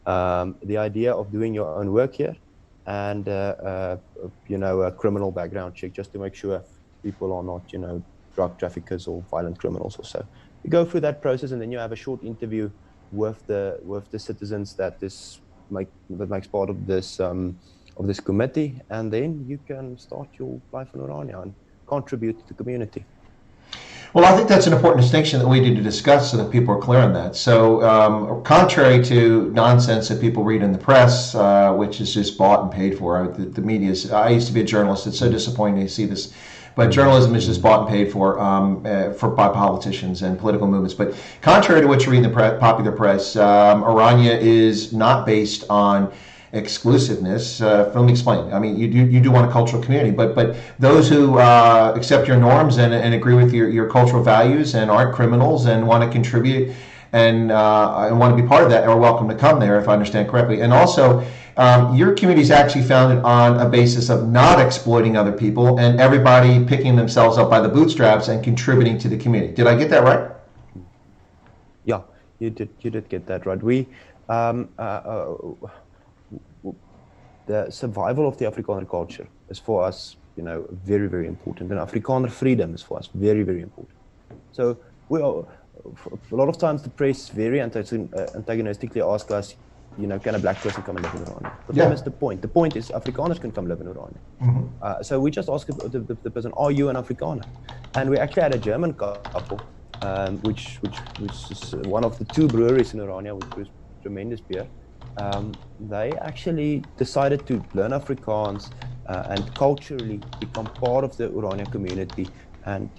Speaker 2: the idea of doing your own work here, and a criminal background check, just to make sure people are not, drug traffickers or violent criminals or so. You go through that process, and then you have a short interview with the citizens that makes part of this committee, and then you can start your life in Orania and contribute to the community.
Speaker 1: Well, I think that's an important distinction that we need to discuss so that people are clear on that. So contrary to nonsense that people read in the press, which is just bought and paid for, the media is, I used to be a journalist. It's so disappointing to see this. But journalism is just bought and paid for by politicians and political movements. But contrary to what you read in the popular press, Orania is not based on exclusiveness. Let me explain. I mean, you do want a cultural community, but those who accept your norms and agree with your cultural values and aren't criminals and want to contribute and want to be part of that are welcome to come there, if I understand correctly. And also, your community is actually founded on a basis of not exploiting other people and everybody picking themselves up by the bootstraps and contributing to the community. Did I get that right?
Speaker 2: Yeah, you did get that right. We the survival of the Afrikaner culture is for us, very, very important. And Afrikaner freedom is for us very, very important. So we are, a lot of times the press very antagonistically ask us, can a black person come and live in Orania? But
Speaker 1: Yeah.
Speaker 2: that is the point. The point is Afrikaners can come live in Orania. So we just asked the person, are you an Afrikaner? And we actually had a German couple, which is one of the 2 breweries in Orania, which was tremendous beer. They actually decided to learn Afrikaans and culturally become part of the Orania community and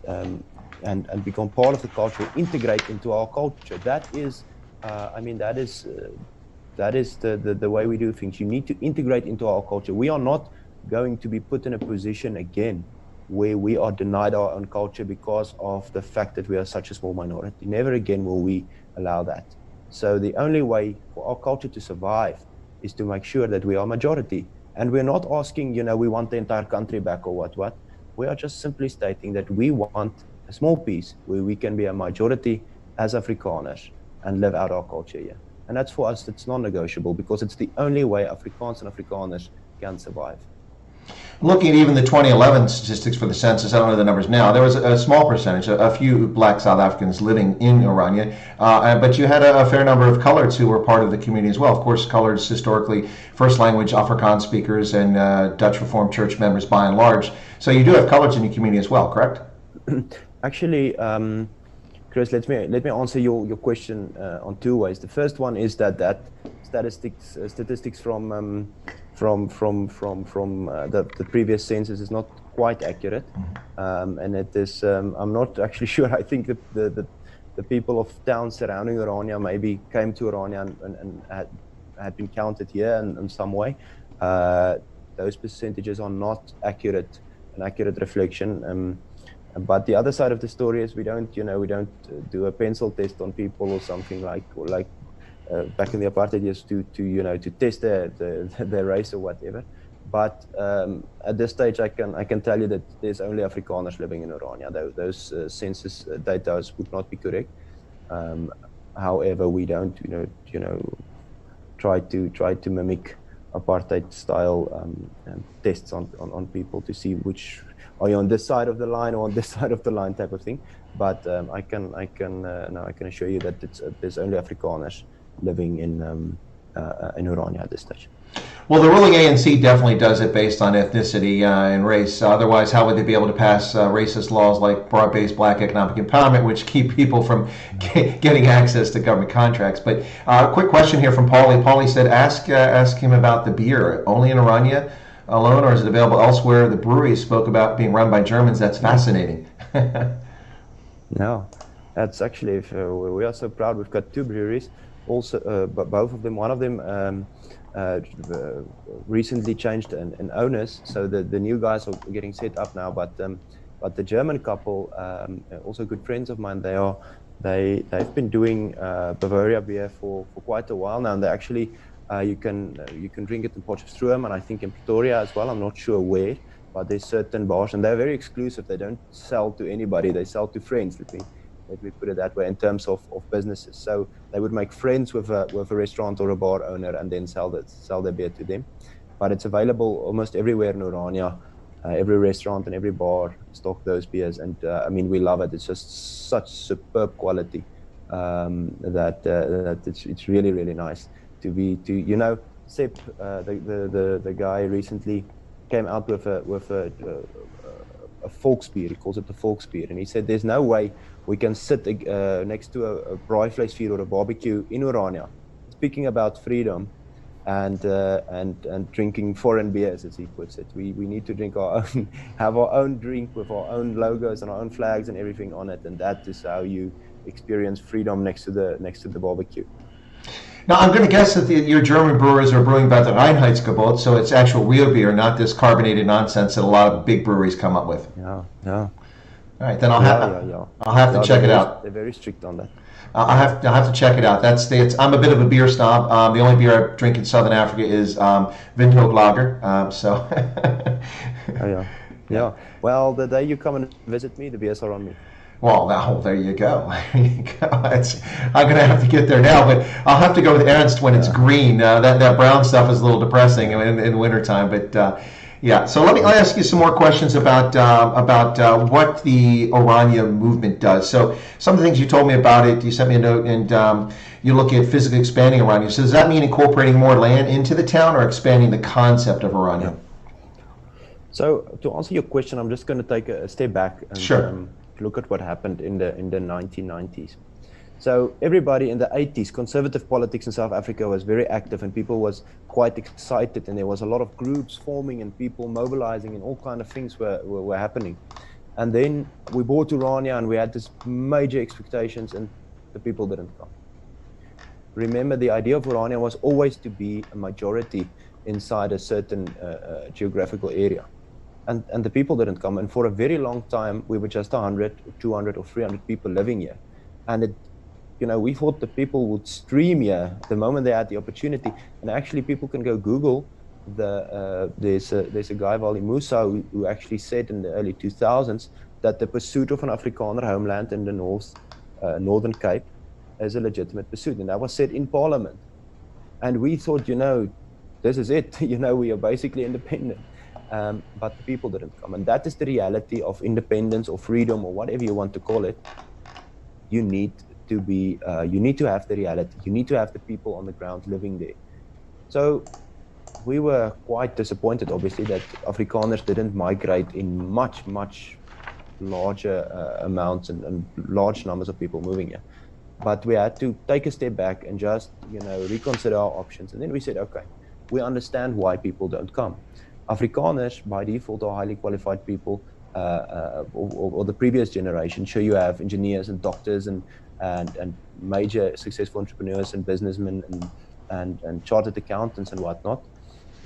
Speaker 2: become part of the culture, integrate into our culture. That is, that is the way we do things. You need to integrate into our culture. We are not going to be put in a position again where we are denied our own culture because of the fact that we are such a small minority. Never again will we allow that. So the only way for our culture to survive is to make sure that we are majority. And we're not asking, we want the entire country back or what. We are just simply stating that we want a small piece where we can be a majority as Afrikaners and live out our culture here. And that's for us, it's non-negotiable because it's the only way Afrikaans and Afrikaners can survive.
Speaker 1: Looking at even the 2011 statistics for the census, I don't know the numbers now, there was a small percentage, a few black South Africans living in Orania, but you had a fair number of coloreds who were part of the community as well. Of course, coloreds historically first language Afrikaans speakers and Dutch Reformed Church members by and large. So you do have coloreds in your community as well, correct?
Speaker 2: Actually, Chris, let me answer your question on 2 ways. The first one is that statistics from the previous census is not quite accurate, and it is. I'm not actually sure. I think the people of towns surrounding Orania maybe came to Orania and had been counted here in some way. Those percentages are not an accurate reflection. But the other side of the story is we don't do a pencil test on people or something like back in the apartheid years to test their race or whatever. But at this stage, I can tell you that there's only Afrikaners living in Orania. Those census data would not be correct. However, we don't try to mimic apartheid style tests on people to see which are you on this side of the line or on this side of the line type of thing. But I can assure you that there's only Afrikaners living in Orania at this stage.
Speaker 1: Well, the ruling ANC definitely does it based on ethnicity and race. Otherwise, how would they be able to pass racist laws like broad-based black economic empowerment, which keep people from getting access to government contracts? But quick question here from Paulie. Paulie said, ask him about the beer. Only in Orania alone, or is it available elsewhere? The brewery spoke about being run by Germans. That's fascinating.
Speaker 2: No, that's actually, we are so proud. We've got 2 breweries. Also, but both of them, one of them recently changed in owners, so the new guys are getting set up now. But the German couple, also good friends of mine, they've been doing Bavaria beer for quite a while now, and they actually you can drink it in Potchefstroom and I think in Pretoria as well. I'm not sure where, but there's certain bars, and they're very exclusive. They don't sell to anybody. They sell to friends. Let me put it that way in terms of businesses. So they would make friends with a restaurant or a bar owner and then sell their beer to them. But it's available almost everywhere in Orania. Every restaurant and every bar stock those beers, and I mean, we love it. It's just such superb quality that it's really, really nice to Sepp, the guy recently came out with a volksbier. He calls it the volksbier, and he said there's no way we can sit next to a braaivleisvuur or a barbecue in Orania, speaking about freedom and drinking foreign beers, as he puts it. We need to drink our own, have our own drink with our own logos and our own flags and everything on it, and that is how you experience freedom next to the barbecue.
Speaker 1: Now, I'm going to guess that your German brewers are brewing by the Reinheitsgebot, so it's actual real beer, not this carbonated nonsense that a lot of big breweries come up with.
Speaker 2: Yeah.
Speaker 1: All right, then I'll have to check it out.
Speaker 2: They're very strict on that.
Speaker 1: I'll have to check it out. I'm a bit of a beer snob. The only beer I drink in Southern Africa is Windhoek Lager.
Speaker 2: Yeah. Well, the day you come and visit me, the beers are on me.
Speaker 1: Well, there you go. I'm going to have to get there now, but I'll have to go with Ernst when it's green. That brown stuff is a little depressing in wintertime, but yeah. So let me ask you some more questions about what the Orania movement does. So some of the things you told me about it, you sent me a note, and you're looking at physically expanding Orania. So does that mean incorporating more land into the town or expanding the concept of Orania?
Speaker 2: So to answer your question, I'm just going to take a step back and
Speaker 1: Sure.
Speaker 2: look at what happened in the 1990s. So everybody in the 80s, conservative politics in South Africa was very active, and people was quite excited, and there was a lot of groups forming and people mobilizing, and all kind of things were happening. And then we bought Orania, and we had this major expectations, and the people didn't come. Remember, the idea of Orania was always to be a majority inside a certain geographical area. And the people didn't come. And for a very long time, we were just 100, 200, or 300 people living here. And we thought the people would stream here the moment they had the opportunity. And actually, people can go Google. There's a guy, Wally Musa, who actually said in the early 2000s that the pursuit of an Afrikaner homeland in the Northern Cape is a legitimate pursuit. And that was said in Parliament. And we thought, this is it. We are basically independent. But the people didn't come. And that is the reality of independence or freedom or whatever you want to call it. You need to have the reality. You need to have the people on the ground living there. So we were quite disappointed, obviously, that Afrikaners didn't migrate in much, much larger amounts and large numbers of people moving here. But we had to take a step back and just, reconsider our options. And then we said, okay, we understand why people don't come. Afrikaners, by default, are highly qualified people, or the previous generation. Sure, you have engineers and doctors and major successful entrepreneurs and businessmen and chartered accountants and whatnot.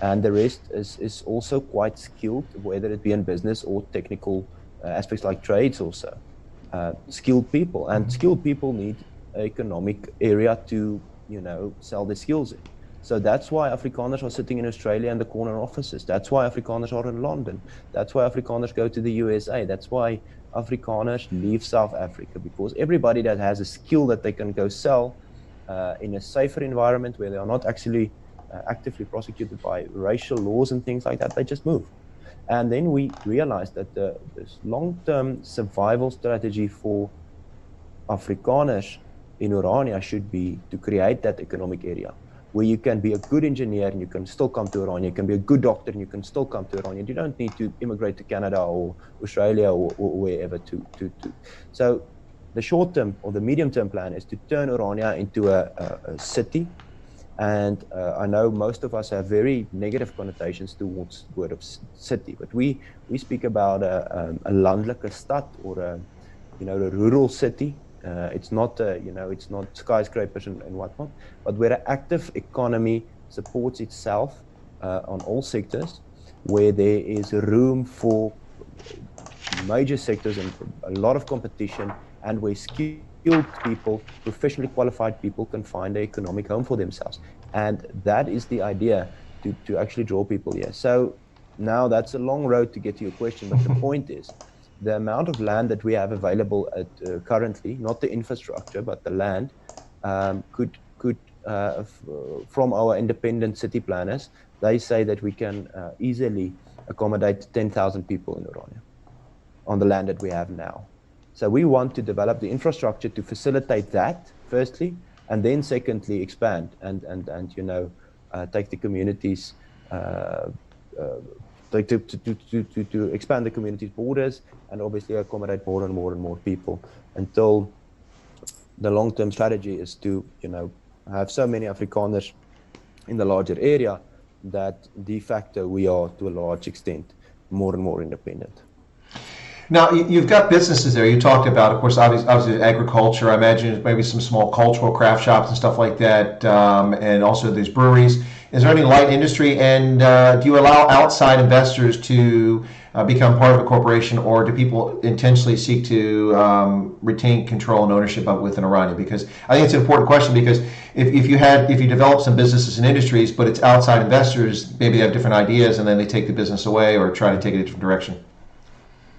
Speaker 2: And the rest is also quite skilled, whether it be in business or technical aspects like trades also. Skilled people. And skilled people need an economic area to, sell their skills in. So that's why Afrikaners are sitting in Australia in the corner offices. That's why Afrikaners are in London. That's why Afrikaners go to the USA. That's why Afrikaners leave South Africa, because everybody that has a skill that they can go sell in a safer environment where they are not actually actively prosecuted by racial laws and things like that, they just move. And then we realized that this long-term survival strategy for Afrikaners in Orania should be to create that economic area where you can be a good engineer and you can still come to Orania. You can be a good doctor and you can still come to Orania. You don't need to immigrate to Canada or Australia or wherever to. So the short-term or the medium-term plan is to turn Orania into a city. And I know most of us have very negative connotations towards the word of city, but we speak about a landelijke stad or a rural city. It's not it's not skyscrapers and whatnot, but where an active economy supports itself on all sectors, where there is room for major sectors and a lot of competition, and where skilled people, professionally qualified people can find an economic home for themselves. And that is the idea, to actually draw people here. So now that's a long road to get to your question, but the point is, the amount of land that we have available at currently, not the infrastructure, but the land, could from our independent city planners, they say that we can easily accommodate 10,000 people in Orania on the land that we have now. So we want to develop the infrastructure to facilitate that, firstly, and then secondly, expand and take the communities, to expand the community's borders and obviously accommodate more and more and more people, until the long-term strategy is to have so many Afrikaners in the larger area that de facto we are, to a large extent, more and more independent.
Speaker 1: Now, you've got businesses there. You talked about, of course, obviously agriculture. I imagine maybe some small cultural craft shops and stuff like that, and also there's breweries. Is there any light industry, and do you allow outside investors to become part of a corporation, or do people intentionally seek to retain control and ownership of within Orania? Because I think it's an important question, because if you develop some businesses and industries, but it's outside investors, maybe they have different ideas and then they take the business away or try to take it a different direction.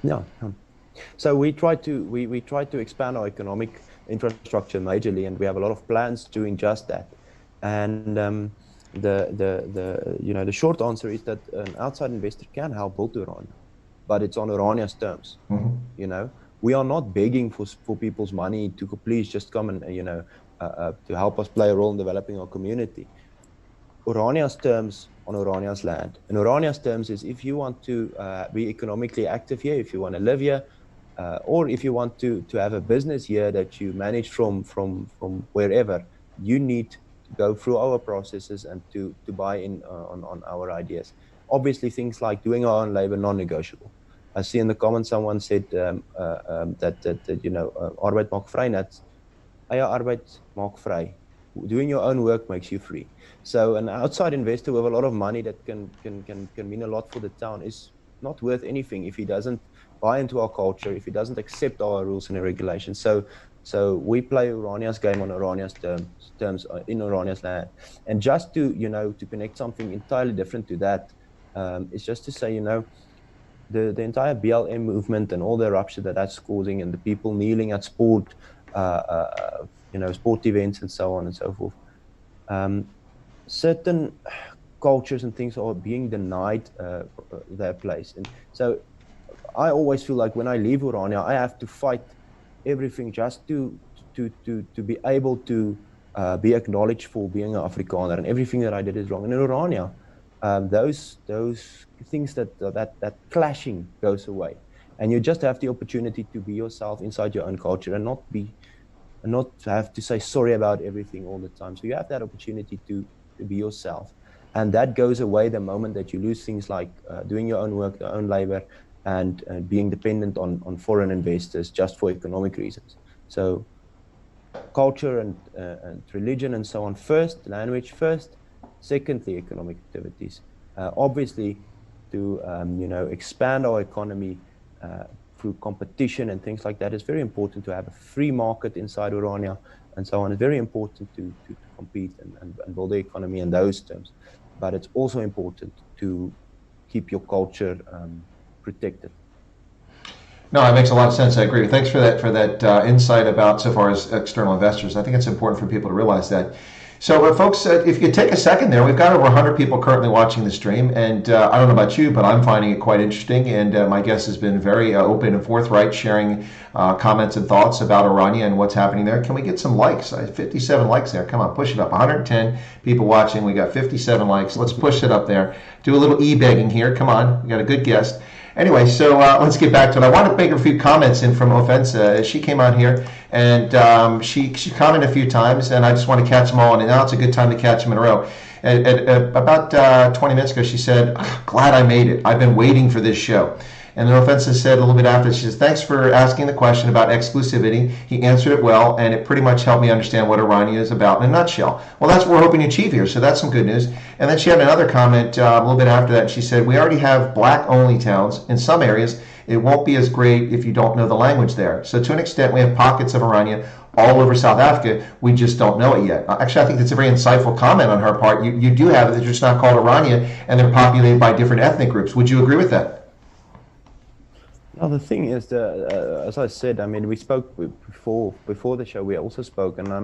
Speaker 2: Yeah. So we try to expand our economic infrastructure majorly, and we have a lot of plans doing just that. And the short answer is that an outside investor can help build Orania, but it's on Orania's terms. Mm-hmm. We are not begging for people's money to please just come and to help us play a role in developing our community. Orania's terms on Orania's land. And Orania's terms is if you want to be economically active here, if you want to live here, or if you want to have a business here that you manage from wherever, you need to go through our processes and to buy in on our ideas. Obviously, things like doing our own labor, non-negotiable. I see in the comments someone said that you know, arbeid maak vry, and that's eie arbeid maak vry. Doing your own work makes you free. So an outside investor with a lot of money that can mean a lot for the town is not worth anything if he doesn't buy into our culture, if he doesn't accept our rules and regulations. So we play Orania's game on Orania's terms in Orania's land. And just to, you know, to connect something entirely different to that, is just to say, you know, the entire BLM movement and all the eruption that that's causing, and the people kneeling at sport, you know, sport events and so on and so forth. Certain cultures and things are being denied their place. And so I always feel like when I leave Orania, I have to fight everything just to be able to be acknowledged for being an Afrikaner, and everything that I did is wrong. And in Orania, those things that clashing goes away, and you just have the opportunity to be yourself inside your own culture and not have to say sorry about everything all the time. So you have that opportunity to be yourself, and that goes away the moment that you lose things like doing your own work, your own labor, and being dependent on foreign investors just for economic reasons. So culture and religion and so on first, language first, secondly economic activities. Obviously, to you know, expand our economy through competition and things like that, it's very important to have a free market inside Orania and so on. It's very important to compete and build the economy in those terms. But it's also important to keep your culture protected.
Speaker 1: No, it makes a lot of sense. I agree. Thanks for that insight about so far as external investors. I think it's important for people to realize that. So, folks, if you take a second there, we've got over 100 people currently watching the stream, and I don't know about you, but I'm finding it quite interesting, and my guest has been very open and forthright, sharing comments and thoughts about Orania and what's happening there. Can we get some likes? 57 likes there. Come on, push it up. 110 people watching. We got 57 likes. Let's push it up there. Do a little e-begging here. Come on. We got a good guest. Anyway, so let's get back to it. I want to make a few comments in from Offensa. She came out here and she commented a few times, and I just want to catch them all. And now it's a good time to catch them in a row. About 20 minutes ago, she said, "Glad I made it. I've been waiting for this show." And then Offensa said a little bit after, she says, "Thanks for asking the question about exclusivity. He answered it well, and it pretty much helped me understand what Orania is about in a nutshell." Well, that's what we're hoping to achieve here, so that's some good news. And then she had another comment a little bit after that, and she said, "We already have black-only towns. In some areas, it won't be as great if you don't know the language there. So to an extent, we have pockets of Orania all over South Africa. We just don't know it yet." Actually, I think that's a very insightful comment on her part. You do have it. They're just not called Orania, and they're populated by different ethnic groups. Would you agree with that?
Speaker 2: Now, the thing is, as I said, I mean, we spoke before the show. We also spoke, and I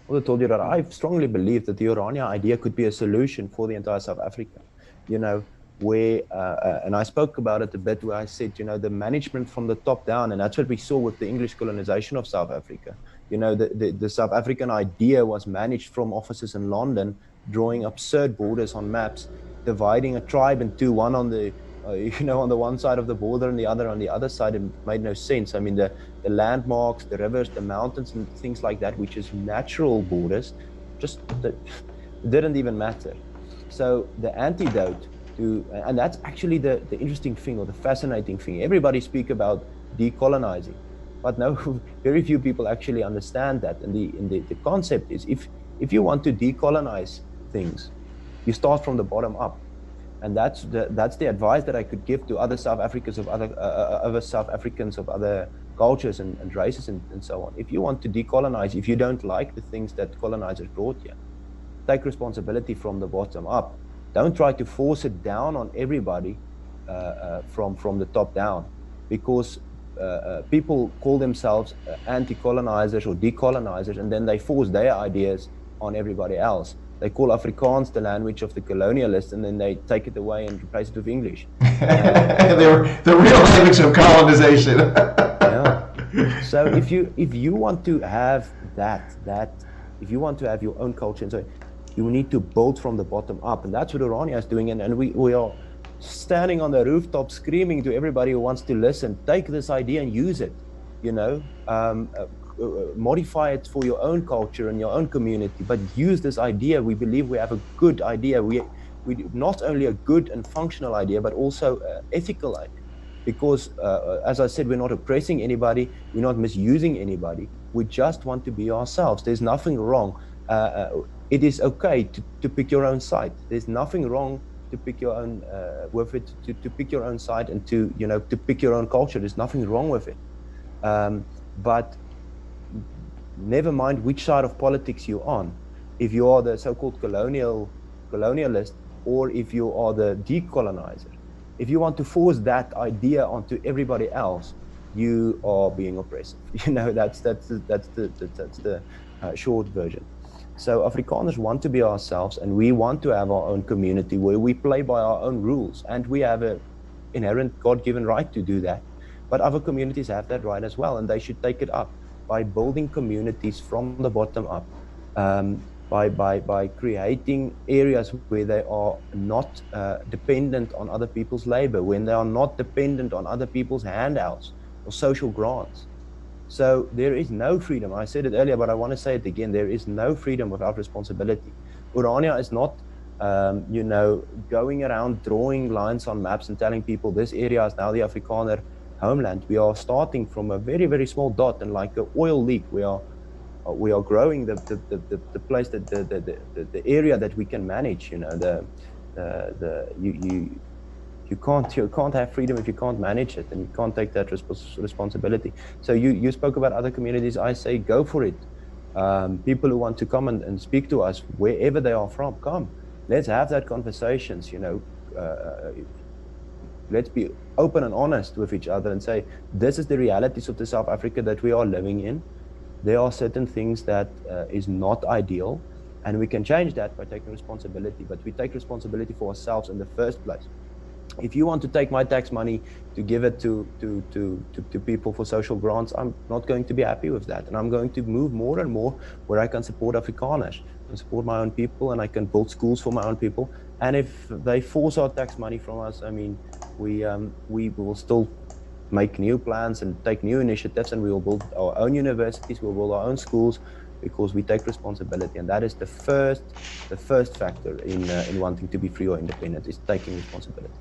Speaker 2: also told you that I strongly believe that the Orania idea could be a solution for the entire South Africa. You know, where, and I spoke about it a bit, where I said, you know, the management from the top down, and that's what we saw with the English colonization of South Africa. You know, the South African idea was managed from offices in London, drawing absurd borders on maps, dividing a tribe into one on the you know, on the one side of the border and the other on the other side. It made no sense. I mean, the landmarks, the rivers, the mountains, and things like that, which is natural borders, just didn't even matter. So the antidote to, and that's actually the interesting thing, or the fascinating thing. Everybody speak about decolonizing, but no, very few people actually understand that. And the concept is, if you want to decolonize things, you start from the bottom up. And that's the advice that I could give to other South Africans of other South Africans of other cultures and races and so on. If you want to decolonize, if you don't like the things that colonizers brought here, take responsibility from the bottom up. Don't try to force it down on everybody from the top down, because people call themselves anti-colonizers or decolonizers, and then they force their ideas on everybody else. They call Afrikaans the language of the colonialists, and then they take it away and replace it with English.
Speaker 1: The real language of colonization.
Speaker 2: Yeah. So if you want to have that if you want to have your own culture, and so you need to build from the bottom up, and that's what Orania is doing. And we are standing on the rooftop screaming to everybody who wants to listen, take this idea and use it, modify it for your own culture and your own community, but use this idea. We believe we have a good idea. We not only a good and functional idea, but also ethical idea. Because, as I said, we're not oppressing anybody, we're not misusing anybody, we just want to be ourselves. There's nothing wrong. It is okay to pick your own side. There's nothing wrong to pick your own with it, to pick your own side and to pick your own culture. There's nothing wrong with it. But never mind which side of politics you're on. If you are the so-called colonialist, or if you are the decolonizer, if you want to force that idea onto everybody else, you are being oppressive. That's the short version. So Afrikaners want to be ourselves, and we want to have our own community where we play by our own rules, and we have an inherent God-given right to do that. But other communities have that right as well, and they should take it up by building communities from the bottom up, by creating areas where they are not dependent on other people's labor, when they are not dependent on other people's handouts or social grants. So there is no freedom. I said it earlier, but I want to say it again. There is no freedom without responsibility. Orania is not, going around drawing lines on maps and telling people this area is now the Afrikaner homeland. We are starting from a very, very small dot, and like an oil leak, we are growing the place, the area that we can manage. You can't have freedom if you can't manage it, and you can't take that responsibility. So you spoke about other communities. I say go for it. People who want to come and speak to us wherever they are from, come. Let's have that conversations. Let's be open and honest with each other and say, this is the realities of the South Africa that we are living in. There are certain things that is not ideal, and we can change that by taking responsibility. But we take responsibility for ourselves in the first place. If you want to take my tax money to give it to people for social grants, I'm not going to be happy with that. And I'm going to move more and more where I can support Afrikaners and support my own people, and I can build schools for my own people. And if they force our tax money from us, I mean, we will still make new plans and take new initiatives, and we will build our own universities, we'll build our own schools, because we take responsibility. And that is the first factor in wanting to be free or independent, is taking responsibility.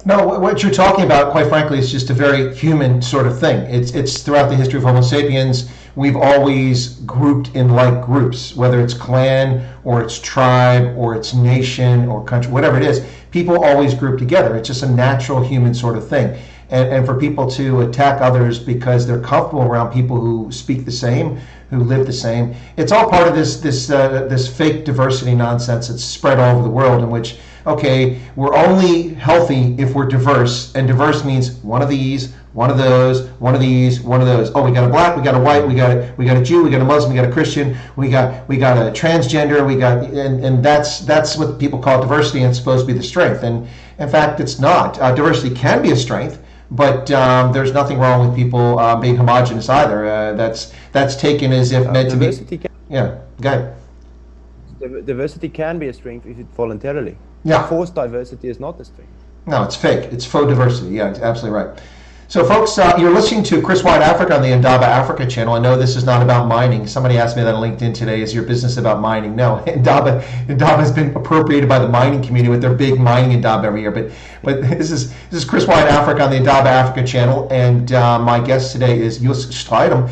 Speaker 1: No, what you're talking about, quite frankly, is just a very human sort of thing. It's throughout the history of Homo sapiens, we've always grouped in like groups, whether it's clan or it's tribe or it's nation or country, whatever it is, people always group together. It's just a natural human sort of thing. And for people to attack others because they're comfortable around people who speak the same, who live the same, it's all part of this fake diversity nonsense that's spread all over the world, in which, okay, we're only healthy if we're diverse, and diverse means one of these, one of those, one of these, one of those. Oh, we got a black, we got a white, we got a Jew, we got a Muslim, we got a Christian, we got a transgender, and that's what people call diversity, and it's supposed to be the strength. And in fact, it's not. Diversity can be a strength, but there's nothing wrong with people being homogenous either. That's taken as if meant to be. Yeah, go ahead.
Speaker 2: Diversity can be a strength if it's voluntarily.
Speaker 1: Yeah.
Speaker 2: Forced diversity is not a strength.
Speaker 1: No, it's fake. It's faux diversity. Yeah, absolutely right. So, folks, you're listening to Chris Wyatt Africa on the Indaba Africa channel. I know this is not about mining. Somebody asked me that on LinkedIn today, is your business about mining? No, Indaba has been appropriated by the mining community with their big mining Indaba every year. But this is Chris Wyatt Africa on the Indaba Africa channel, and my guest today is Joost Strydom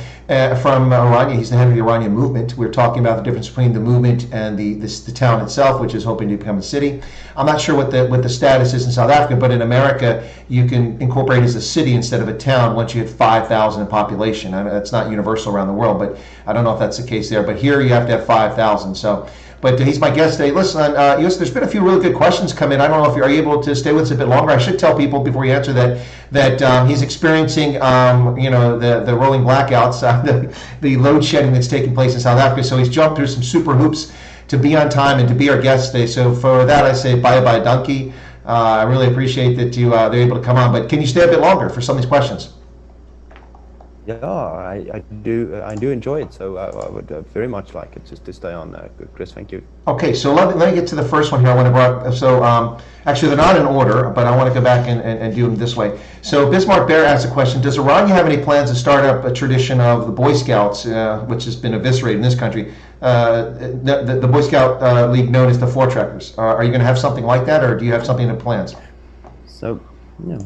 Speaker 1: from Orania. He's the head of the Orania movement. We're talking about the difference between the movement and the town itself, which is hoping to become a city. I'm not sure what the status is in South Africa, but in America, you can incorporate as a city instead of a town once you hit 5,000 in population. I mean, that's not universal around the world, but I don't know if that's the case there. But here you have to have 5,000. So, but he's my guest today. Listen, there's been a few really good questions come in. I don't know if you're able to stay with us a bit longer. I should tell people before you answer that he's experiencing, the rolling blackouts, the load shedding that's taking place in South Africa. So he's jumped through some super hoops to be on time and to be our guest today. So for that, I say bye-bye, donkey. I really appreciate that they're able to come on. But can you stay a bit longer for some of these questions?
Speaker 2: I do enjoy it. So I would very much like it just to stay on. Chris, thank you.
Speaker 1: Okay, so let me get to the first one here. I want to bring so actually they're not in order, but I want to go back and do them this way. So Bismarck Bear asks a question: does Orania have any plans to start up a tradition of the Boy Scouts, which has been eviscerated in this country? The Boy Scout league known as the Four Trekkers. Are you going to have something like that, or do you have something in plans?
Speaker 2: So, yeah.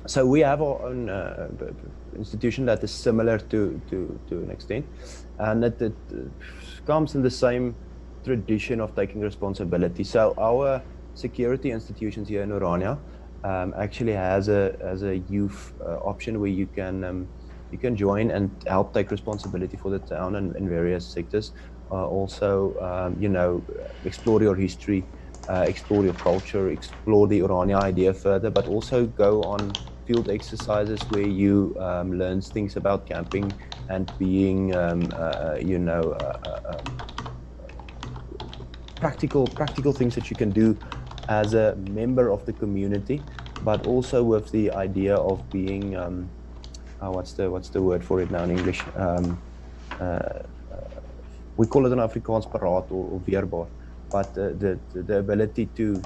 Speaker 2: So we have our own institution that is similar to an extent, and it comes in the same tradition of taking responsibility. So our security institutions here in Orania actually has a youth option where you can join and help take responsibility for the town in various sectors. Also, explore your history, explore your culture, explore the Orania idea further, but also go on field exercises where you learn things about camping and being, practical things that you can do as a member of the community, but also with the idea of being, what's the word for it now in English? We call it an Afrikaans paraat or weerbaar, but the ability to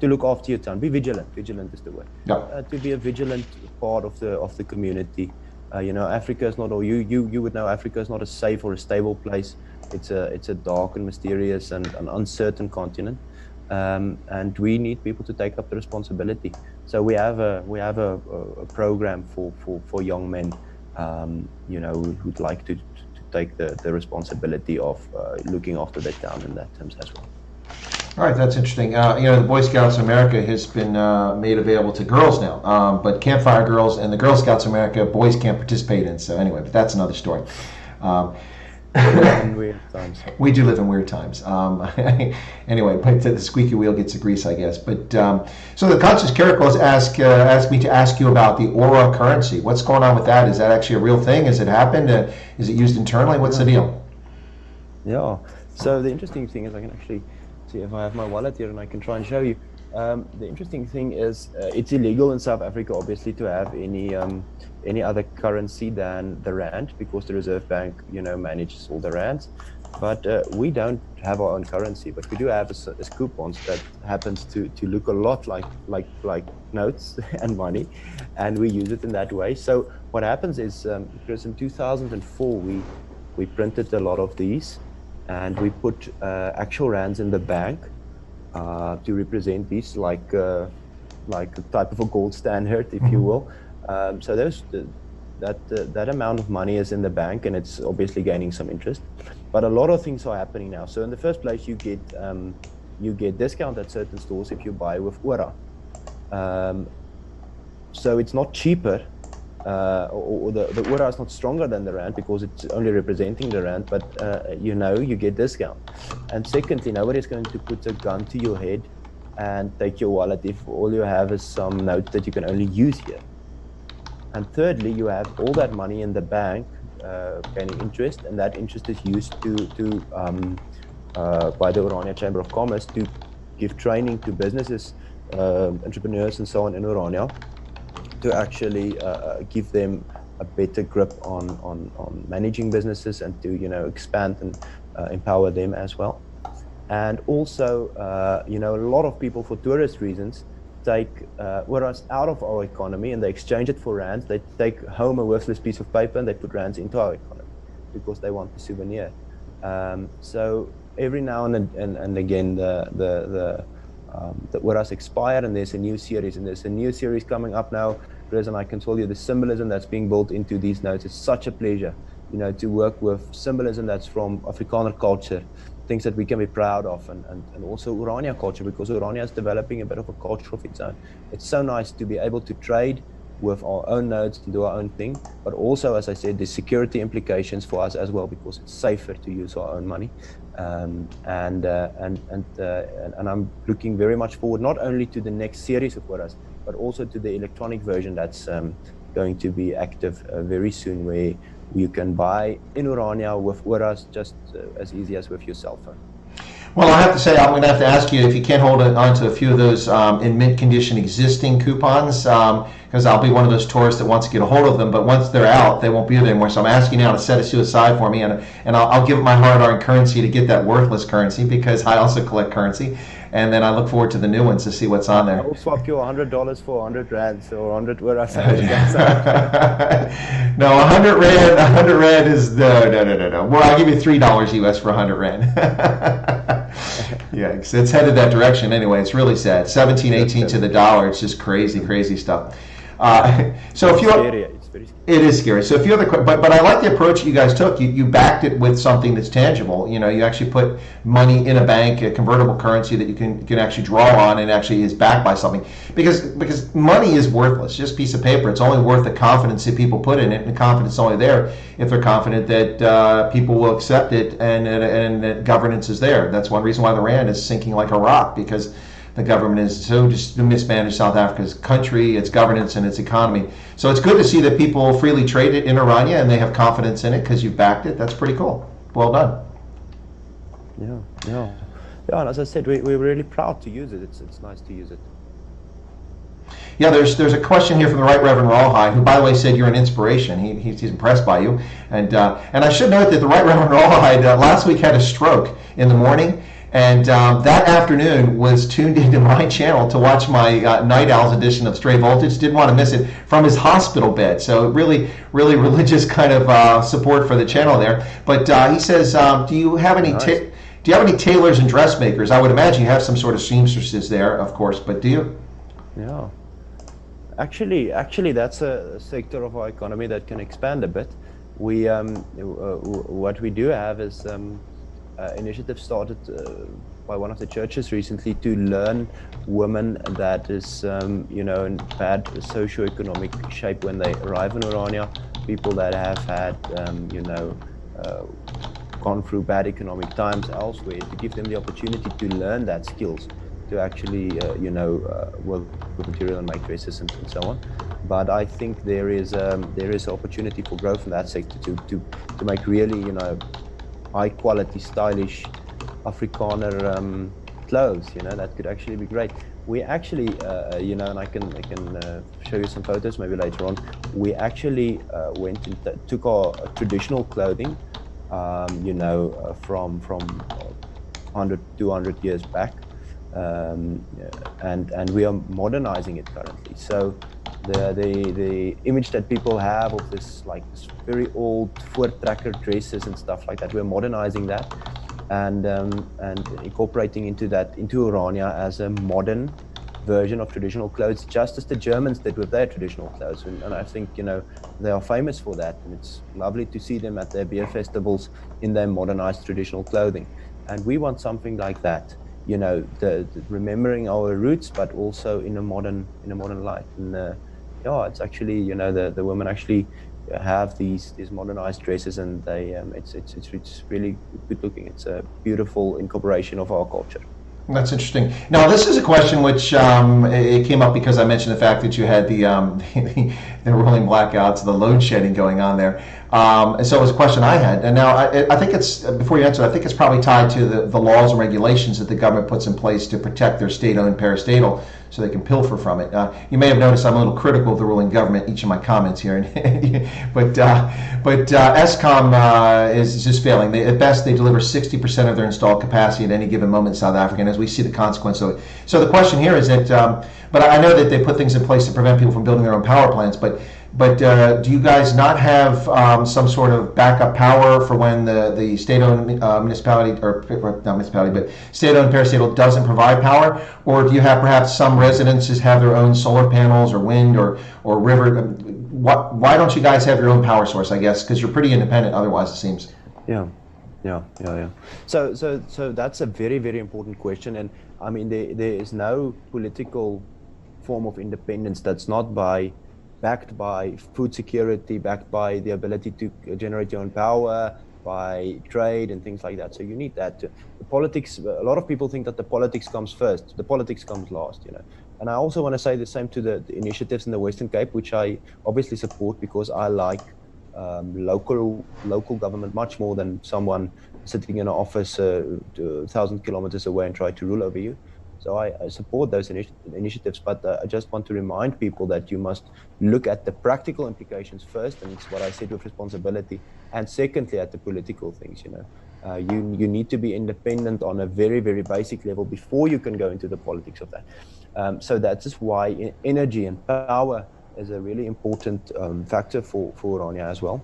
Speaker 2: look after your town, be vigilant. Vigilant is the word.
Speaker 1: Yeah.
Speaker 2: To be a vigilant part of the community. Africa is not, or you would know, Africa is not a safe or a stable place. It's a dark and mysterious and an uncertain continent, and we need people to take up the responsibility. So we have a program for young men, who'd like to take the responsibility of looking after their town in that terms as well.
Speaker 1: All right, that's interesting. The Boy Scouts of America has been made available to girls now, but Campfire Girls and the Girl Scouts of America, boys can't participate in. So anyway, but that's another story.
Speaker 2: In weird times.
Speaker 1: We do live in weird times. Anyway, but the squeaky wheel gets the grease, I guess. But so the Conscious Caracal has asked me to ask you about the Aura currency. What's going on with that? Is that actually a real thing? Has it happened? Is it used internally? What's the deal?
Speaker 2: Yeah. So the interesting thing is I can actually see if I have my wallet here and I can try and show you. The interesting thing is it's illegal in South Africa, obviously, to have any other currency than the rand, because the Reserve Bank, manages all the rands. But we don't have our own currency, but we do have a coupons that happens to look a lot like notes and money, and we use it in that way. So what happens is, Chris, in 2004 we printed a lot of these, and we put actual rands in the bank to represent these, like a type of a gold standard, if you will. So that amount of money is in the bank, and it's obviously gaining some interest. But a lot of things are happening now. So in the first place, you get discount at certain stores if you buy with Ora. So it's not cheaper, or the Ora is not stronger than the rand because it's only representing the rand, but you get discount. And secondly, nobody's going to put a gun to your head and take your wallet if all you have is some notes that you can only use here. And thirdly, you have all that money in the bank gaining interest, and that interest is used by the Orania Chamber of Commerce to give training to businesses, entrepreneurs and so on in Orania, to actually give them a better grip on managing businesses and to expand and empower them as well. And also, a lot of people, for tourist reasons, take euros out of our economy and they exchange it for rands. They take home a worthless piece of paper and they put rands into our economy because they want the souvenir. So every now and again, the euros expire, and there's a new series, coming up now. Chris, and I can tell you the symbolism that's being built into these notes is such a pleasure, to work with symbolism that's from Afrikaner culture, things that we can be proud of, and also Orania culture, because Orania is developing a bit of a culture of its own. It's so nice to be able to trade with our own notes and do our own thing, but also, as I said, the security implications for us as well, because it's safer to use our own money. And I'm looking very much forward not only to the next series of euros, but also to the electronic version that's going to be active very soon, where you can buy in Orania with euros just as easy as with your cell phone.
Speaker 1: Well, I have to say, I'm going to have to ask you if you can't hold on to a few of those in mint condition existing coupons, because I'll be one of those tourists that wants to get a hold of them, but once they're out, they won't be there anymore. So I'm asking you now to set a few aside for me, and I'll give my hard-earned currency to get that worthless currency, because I also collect currency, and then I look forward to the new ones to see what's on there.
Speaker 2: I'll swap you $100 for 100 rands or 100 euros.
Speaker 1: No, 100 rand. 100 rand is no. Well, I'll give you $3 US for 100 rand. Yeah, it's headed that direction anyway. It's really sad. 17, 18 to the dollar. It's just crazy stuff. So if you,
Speaker 2: it's very scary.
Speaker 1: it is scary. So a few other, but I like the approach you guys took. You backed it with something that's tangible. You know, you actually put money in a bank, a convertible currency that you can actually draw on, and actually is backed by something. Because money is worthless, just a piece of paper. It's only worth the confidence that people put in it, and the confidence is only there if they're confident that people will accept it and that governance is there. That's one reason why the rand is sinking like a rock, because the government is so just mismanaged, South Africa's country, its governance, and its economy. So it's good to see that people freely trade it in Orania and they have confidence in it because you've backed it. That's pretty cool. Well done.
Speaker 2: Yeah. And as I said, we're really proud to use it. It's nice to use it.
Speaker 1: Yeah, there's a question here from the Right Reverend Rawhide, who, by the way, said you're an inspiration. He's impressed by you. And I should note that the Right Reverend Rawhide last week had a stroke in the morning. And that afternoon was tuned into my channel to watch my Night Owls edition of Stray Voltage. Didn't want to miss it from his hospital bed. So really religious kind of support for the channel there. But he says, do you have any tailors and dressmakers? I would imagine you have some sort of seamstresses there, of course. But do you?
Speaker 2: Yeah. Actually, that's a sector of our economy that can expand a bit. We what we do have is initiative started by one of the churches recently to learn women that is in bad socioeconomic shape when they arrive in Orania, people that have had gone through bad economic times elsewhere, to give them the opportunity to learn that skills to actually work with material and make dresses and so on. But I think there is opportunity for growth in that sector to make really high quality, stylish Afrikaner clothes. That could actually be great. We actually, and I can show you some photos maybe later on. We actually went and took our traditional clothing, from 100, 200 years back, and we are modernizing it currently. So the image that people have of this very old voortrekker dresses and stuff like that, we're modernizing that and incorporating into Orania as a modern version of traditional clothes, just as the Germans did with their traditional clothes. And I think they are famous for that, and it's lovely to see them at their beer festivals in their modernized traditional clothing. And we want something like that, the remembering our roots, but also in a modern light. And it's actually the women actually have these modernized dresses, and they it's really good looking. It's a beautiful incorporation of our culture.
Speaker 1: That's interesting. Now, this is a question which it came up because I mentioned the fact that you had the rolling blackouts, the load shedding going on there. And so it was a question I had. And now I think it's, before you answer, I think it's probably tied to the laws and regulations that the government puts in place to protect their state-owned parastatal so they can pilfer from it. You may have noticed I'm a little critical of the ruling government, each of my comments here. but Eskom is just failing. At best, they deliver 60% of their installed capacity at any given moment in South Africa, and as we see the consequence of it. So the question here is that, but I know that they put things in place to prevent people from building their own power plants, but do you guys not have some sort of backup power for when the state-owned municipality, or not municipality, but state-owned parastatal doesn't provide power? Or do you have perhaps some residences have their own solar panels or wind or river? Why don't you guys have your own power source, I guess? Because you're pretty independent otherwise, it seems.
Speaker 2: Yeah. So that's a very, very important question. And I mean, there is no political form of independence that's not backed by food security, backed by the ability to generate your own power, by trade and things like that. So you need that. The politics, a lot of people think that the politics comes first. The politics comes last, And I also want to say the same to the initiatives in the Western Cape, which I obviously support because I like local government much more than someone sitting in an office 1,000 kilometers away and try to rule over you. So I support those initiatives, but I just want to remind people that you must look at the practical implications first, and it's what I said with responsibility, and secondly at the political things. You need to be independent on a very, very basic level before you can go into the politics of that. So that's just why energy and power is a really important factor for Orania as well.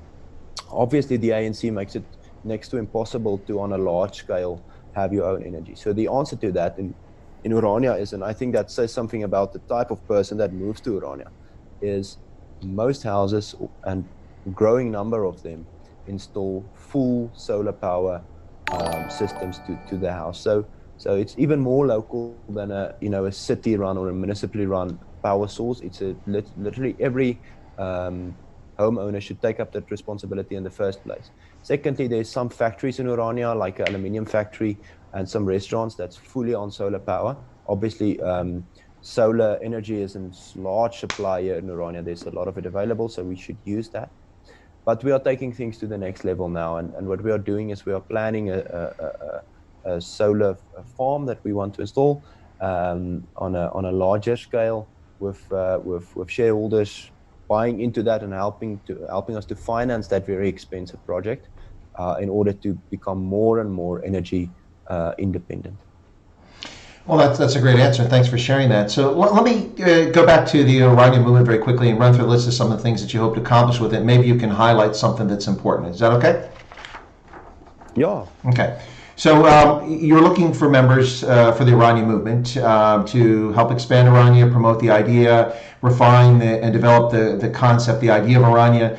Speaker 2: Obviously, the ANC makes it next to impossible to, on a large scale, have your own energy. So the answer to that in Orania is, and I think that says something about the type of person that moves to Orania, is most houses, and growing number of them, install full solar power systems to the house. So it's even more local than a city-run or a municipally-run power source. It's literally every homeowner should take up that responsibility in the first place. Secondly, there's some factories in Orania, like an aluminium factory and some restaurants that's fully on solar power. Obviously, solar energy is a large supply here in Orania. There's a lot of it available, so we should use that. But we are taking things to the next level now, and what we are doing is we are planning a solar farm that we want to install on a larger scale with shareholders buying into that and helping us to finance that very expensive project in order to become more and more energy independent.
Speaker 1: Well, that's a great answer. Thanks for sharing that. So let me go back to the Orania movement very quickly and run through a list of some of the things that you hope to accomplish with it. Maybe you can highlight something that's important. Is that okay?
Speaker 2: Yeah.
Speaker 1: Okay. So you're looking for members for the Orania movement to help expand Orania, promote the idea, refine and develop the concept, the idea of Orania,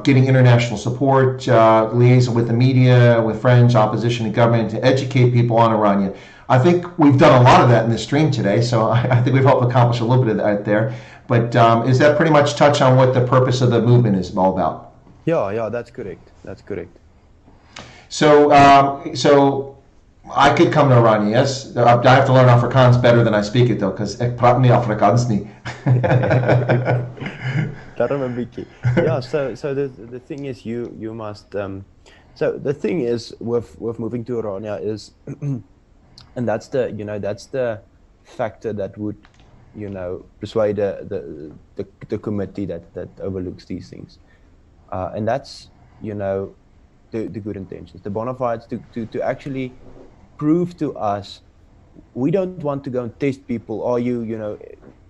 Speaker 1: getting international support, liaison with the media, with friends, opposition, and government to educate people on Orania. I think we've done a lot of that in this stream today, so I think we've helped accomplish a little bit of that there. But is that pretty much touch on what the purpose of the movement is all about?
Speaker 2: Yeah, that's correct. That's correct.
Speaker 1: So I could come to Orania, yes. I have to learn Afrikaans better than I speak it though, because ek praat nie Afrikaans nie.
Speaker 2: Yeah. So the thing is, you must. So the thing is with moving to Orania is, and that's the factor that would, persuade the committee that overlooks these things, and that's the good intentions, the bona fides to actually prove to us. We don't want to go and test people. Are you,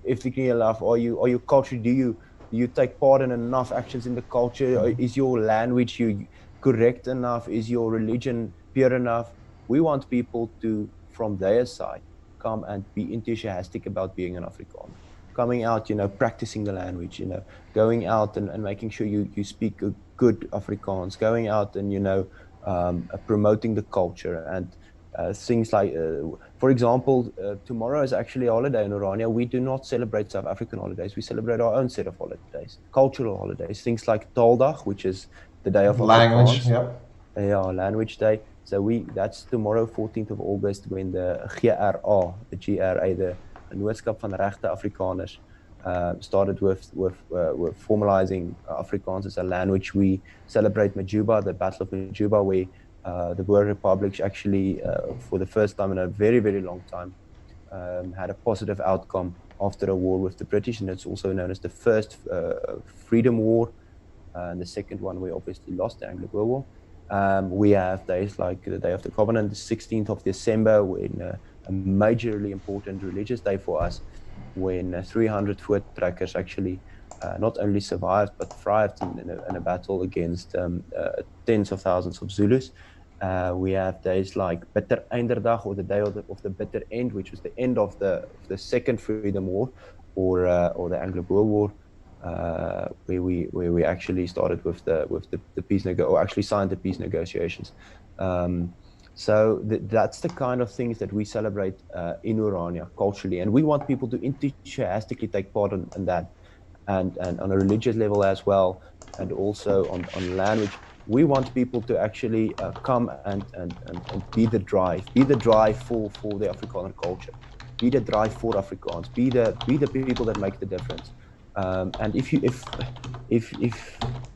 Speaker 2: ethnically enough? Are you culture? Do you take part in enough actions in the culture? Is your language correct enough? Is your religion pure enough? We want people to, from their side, come and be enthusiastic about being an Afrikaner, coming out, practicing the language, going out and making sure you speak a good Afrikaans, going out and promoting the culture and things like, for example, tomorrow is actually a holiday in Orania. We do not celebrate South African holidays. We celebrate our own set of holidays, cultural holidays, things like Taaldag, which is the day of
Speaker 1: language,
Speaker 2: Afrikaans. Yeah, language day. So that's tomorrow, 14th of August, when the GRA, the Genootskap van Regte Afrikaners, started with formalizing Afrikaans as a language. We celebrate Majuba, the Battle of Majuba, where the Boer Republic actually, for the first time in a very, very long time, had a positive outcome after a war with the British, and it's also known as the first Freedom War, and the second one we obviously lost, the Anglo-Boer War. We have days like the Day of the Covenant, the 16th of December, when a majorly important religious day for us, when 300 voortrekkers actually not only survived but thrived in a battle against tens of thousands of Zulus. We have days like Bitter Einderdag, or the Day of the Bitter End, which was the end of the Second Freedom War, or the Anglo-Boer War, where we actually started with the peace or actually signed the peace negotiations. So that's the kind of things that we celebrate in Orania culturally, and we want people to enthusiastically take part in that, and on a religious level as well, and also on language. We want people to actually come and be the drive for the Afrikaner culture, be the drive for Afrikaans, be the people that make the difference. And if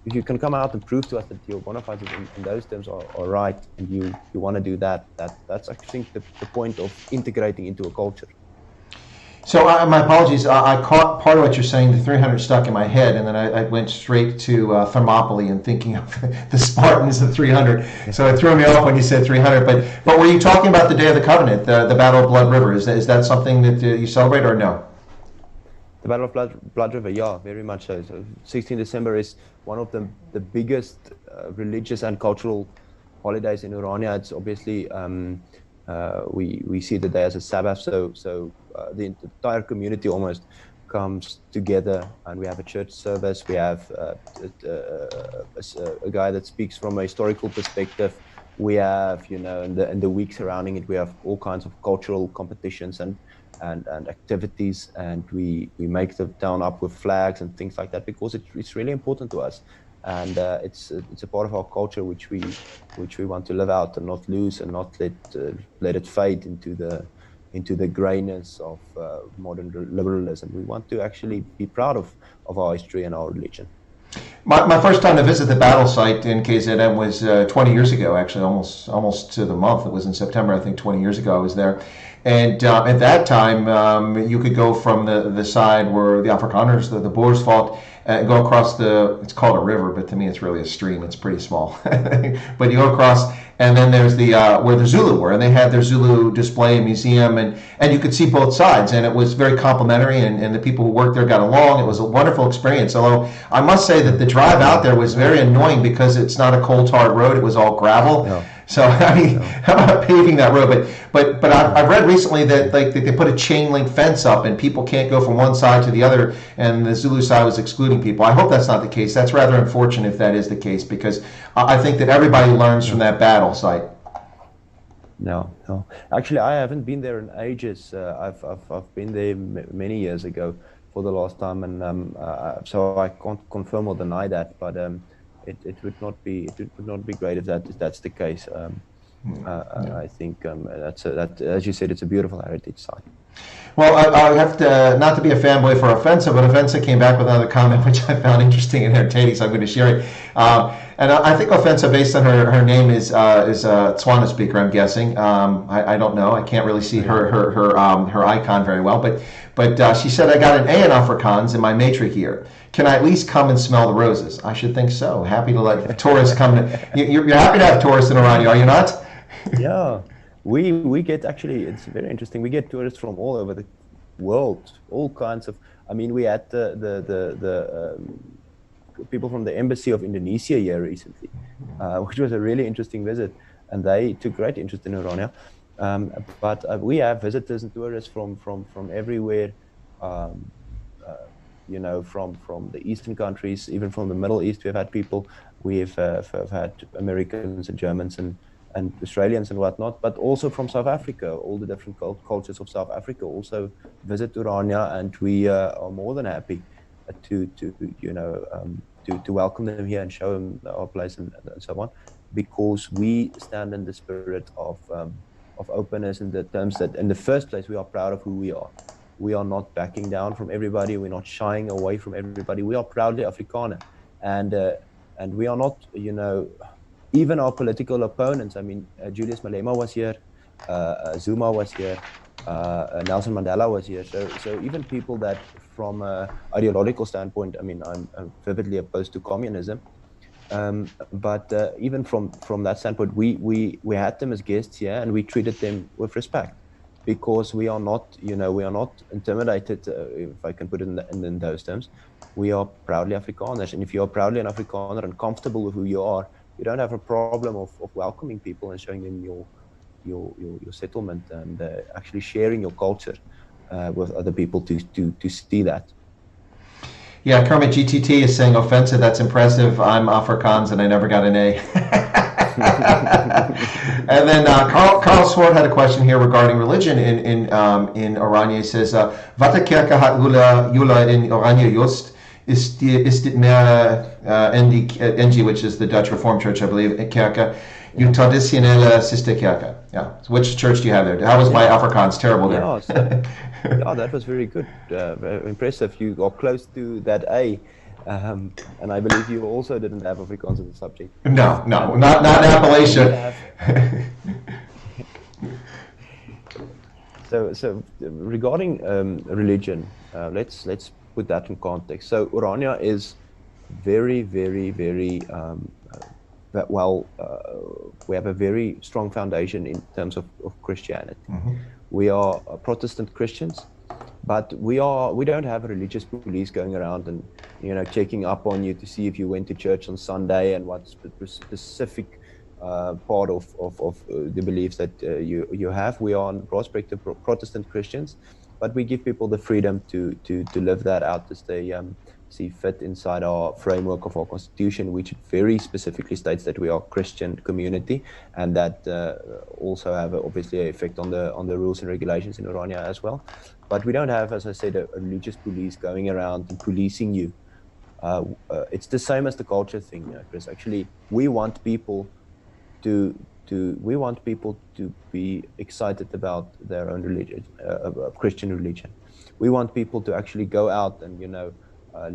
Speaker 2: if you can come out and prove to us that your bona fides in those terms are right, and you want to do that's I think the point of integrating into a culture.
Speaker 1: So my apologies, I caught part of what you're saying, the 300 stuck in my head, and then I went straight to Thermopylae and thinking of the Spartans of 300. So it threw me off when you said 300. But were you talking about the Day of the Covenant, the Battle of Blood River? Is that something that you celebrate or no?
Speaker 2: The Battle of Blood River, yeah, very much so. So 16 December is one of the biggest religious and cultural holidays in Orania. It's obviously, we see the day as a Sabbath, so the entire community almost comes together, and we have a church service. We have a guy that speaks from a historical perspective. We have, in the week surrounding it, we have all kinds of cultural competitions and activities, and we make the town up with flags and things like that, because it's really important to us, and it's a part of our culture which we want to live out and not lose, and not let it fade into the grayness of modern liberalism. We want to actually be proud of our history and our religion.
Speaker 1: My first time to visit the battle site in KZN was 20 years ago, actually, almost to the month. It was in September, I think, 20 years ago I was there. And at that time, you could go from the side where the Afrikaners, the Boers fought, and go across it's called a river, but to me it's really a stream. It's pretty small. But you go across, and then there's where the Zulu were, and they had their Zulu display museum, and you could see both sides, and it was very complimentary, and the people who worked there got along. It was a wonderful experience, although I must say that the drive out there was very annoying because it's not a coal tar road, it was all gravel. No. So I mean, how about paving that road? But I've read recently that they put a chain link fence up, and people can't go from one side to the other, and the Zulu side was excluding people. I hope that's not the case. That's rather unfortunate if that is the case, because I think that everybody learns from that battle site.
Speaker 2: No. Actually, I haven't been there in ages. I've been there many years ago for the last time, and so I can't confirm or deny that. But it would not be great if that's the case. I think that as you said, it's a beautiful heritage site.
Speaker 1: Well, I have to, not to be a fanboy for Offensa, but Offensa came back with another comment which I found interesting and entertaining, so I'm going to share it. And I think Offensa, based on her name, is a Tswana speaker, I'm guessing. I don't know. I can't really see her icon very well, but she said, I got an A in Afrikaans in my matric year. Can I at least come and smell the roses? I should think so. Happy to let tourists come. You're happy to have tourists in Orania, are you not?
Speaker 2: Yeah. We get, actually, it's very interesting. We get tourists from all over the world, all kinds of. I mean, we had the people from the embassy of Indonesia here recently, which was a really interesting visit, and they took great interest in Orania. But we have visitors and tourists from everywhere. From the eastern countries, even from the Middle East, we've had people. We've had Americans and Germans and Australians and whatnot, but also from South Africa. All the different cultures of South Africa also visit Orania, and we are more than happy to welcome them here and show them our place and so on, because we stand in the spirit of openness, in the terms that in the first place we are proud of who we are. We are not backing down from everybody. We're not shying away from everybody. We are proudly Afrikaner, and we are not, even our political opponents. I mean, Julius Malema was here, Zuma was here, Nelson Mandela was here. So even people that, from an ideological standpoint, I mean, I'm vividly opposed to communism. But even from that standpoint, we had them as guests here, and we treated them with respect, because we are not intimidated, if I can put it in those terms. We are proudly Afrikaners, and if you are proudly an Afrikaner and comfortable with who you are, you don't have a problem of welcoming people and showing them your settlement, and actually sharing your culture with other people to see that.
Speaker 1: Yeah, Kermit GTT is saying, Offensa, that's impressive. I'm Afrikaans and I never got an A. And then Carl Swart had a question here regarding religion in Orania. He says, Watter kerke hat Jula in Orania Joost? Is dit meer NG, which is the Dutch Reformed Church, I believe, Kerke, you traditionele Sisterkerke. Yeah. So which church do you have there? How was my Afrikaans? Terrible there.
Speaker 2: Yeah, that was very good. Impressive. You are close to that A. And I believe you also didn't have Afrikaans as a subject.
Speaker 1: No,
Speaker 2: And
Speaker 1: not in Appalachia.
Speaker 2: So regarding religion, let's put that in context. So Orania is very, very, very we have a very strong foundation in terms of Christianity.
Speaker 1: Mm-hmm.
Speaker 2: We are Protestant Christians, but we don't have religious police going around and checking up on you to see if you went to church on Sunday and what specific part of the beliefs that you have. We are on prospective Protestant Christians, but we give people the freedom to live that out as they see fit inside our framework of our constitution, which very specifically states that we are a Christian community, and that also have obviously an effect on the rules and regulations in Orania as well. But we don't have, as I said, a religious police going around and policing you. It's the same as the culture thing, Chris. Actually, we want people to be excited about their own religion, Christian religion. We want people to actually go out and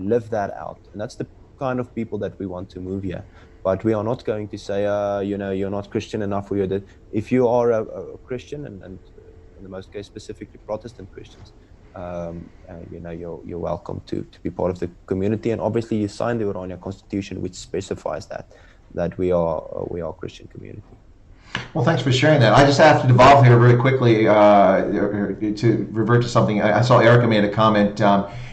Speaker 2: live that out, and that's the kind of people that we want to move here. But we are not going to say, you're not Christian enough for you. If you are a Christian, and in the most case specifically Protestant Christians, you're welcome to be part of the community. And obviously, you signed the Orania Constitution, which specifies that we are a Christian community.
Speaker 1: Well, thanks for sharing that. I just have to devolve here very quickly to revert to something. I saw Erica made a comment.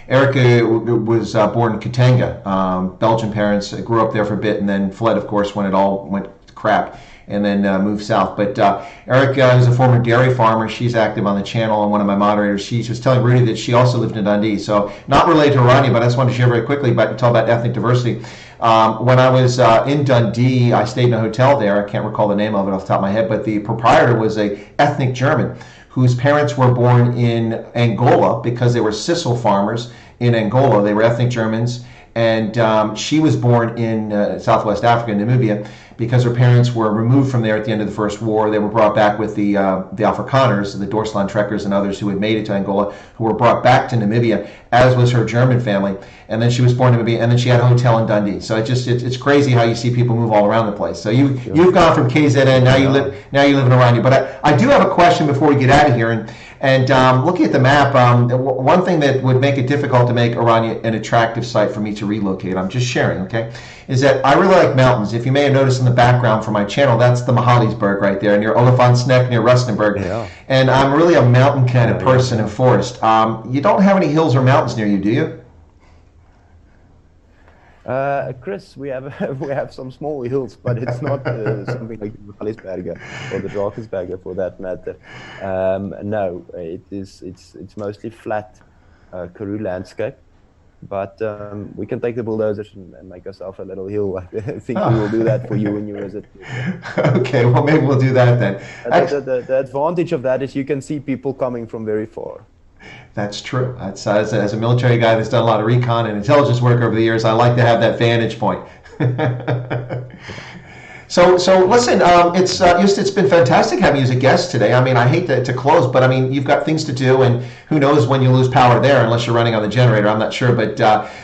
Speaker 1: Erica was born in Katanga. Belgian parents, grew up there for a bit and then fled, of course, when it all went to crap, and then moved south. But Erica is a former dairy farmer. She's active on the channel, and one of my moderators, she was telling Rudy that she also lived in Dundee. So not related to Orania, but I just wanted to share very quickly about ethnic diversity. When I was in Dundee, I stayed in a hotel there. I can't recall the name of it off the top of my head, but the proprietor was a ethnic German whose parents were born in Angola because they were sisal farmers in Angola. They were ethnic Germans, and she was born in Southwest Africa, Namibia, because her parents were removed from there at the end of the First War. They were brought back with the Afrikaners, the Dorsland trekkers and others who had made it to Angola, who were brought back to Namibia, as was her German family. And then she was born in Namibia, and then she had a hotel in Dundee. So it's crazy how you see people move all around the place. So you've gone from KZN, now you live in Orania. But I do have a question before we get out of here. And looking at the map, one thing that would make it difficult to make Orania an attractive site for me to relocate, I'm just sharing, okay, is that I really like mountains. If you may have noticed in the background for my channel, that's the Mahalisberg right there, near Olifantsnek, near Rustenburg. Yeah. And I'm really a mountain kind of person and forest. You don't have any hills or mountains near you, do you?
Speaker 2: Chris, we have some small hills, but it's not something like the Mahalisberger or the Drakensberger for that matter. No, it's mostly flat Karoo landscape, but we can take the bulldozers and make ourselves a little hill. I think we will do that for you when you visit.
Speaker 1: Okay, well maybe we'll do that then.
Speaker 2: The advantage of that is you can see people coming from very far. That's
Speaker 1: true. That's as a military guy that's done a lot of recon and intelligence work over the years, I like to have that vantage point. So listen, it's been fantastic having you as a guest today. I mean, I hate to close, but I mean, you've got things to do, and who knows when you lose power there, unless you're running on the generator. I'm not sure, but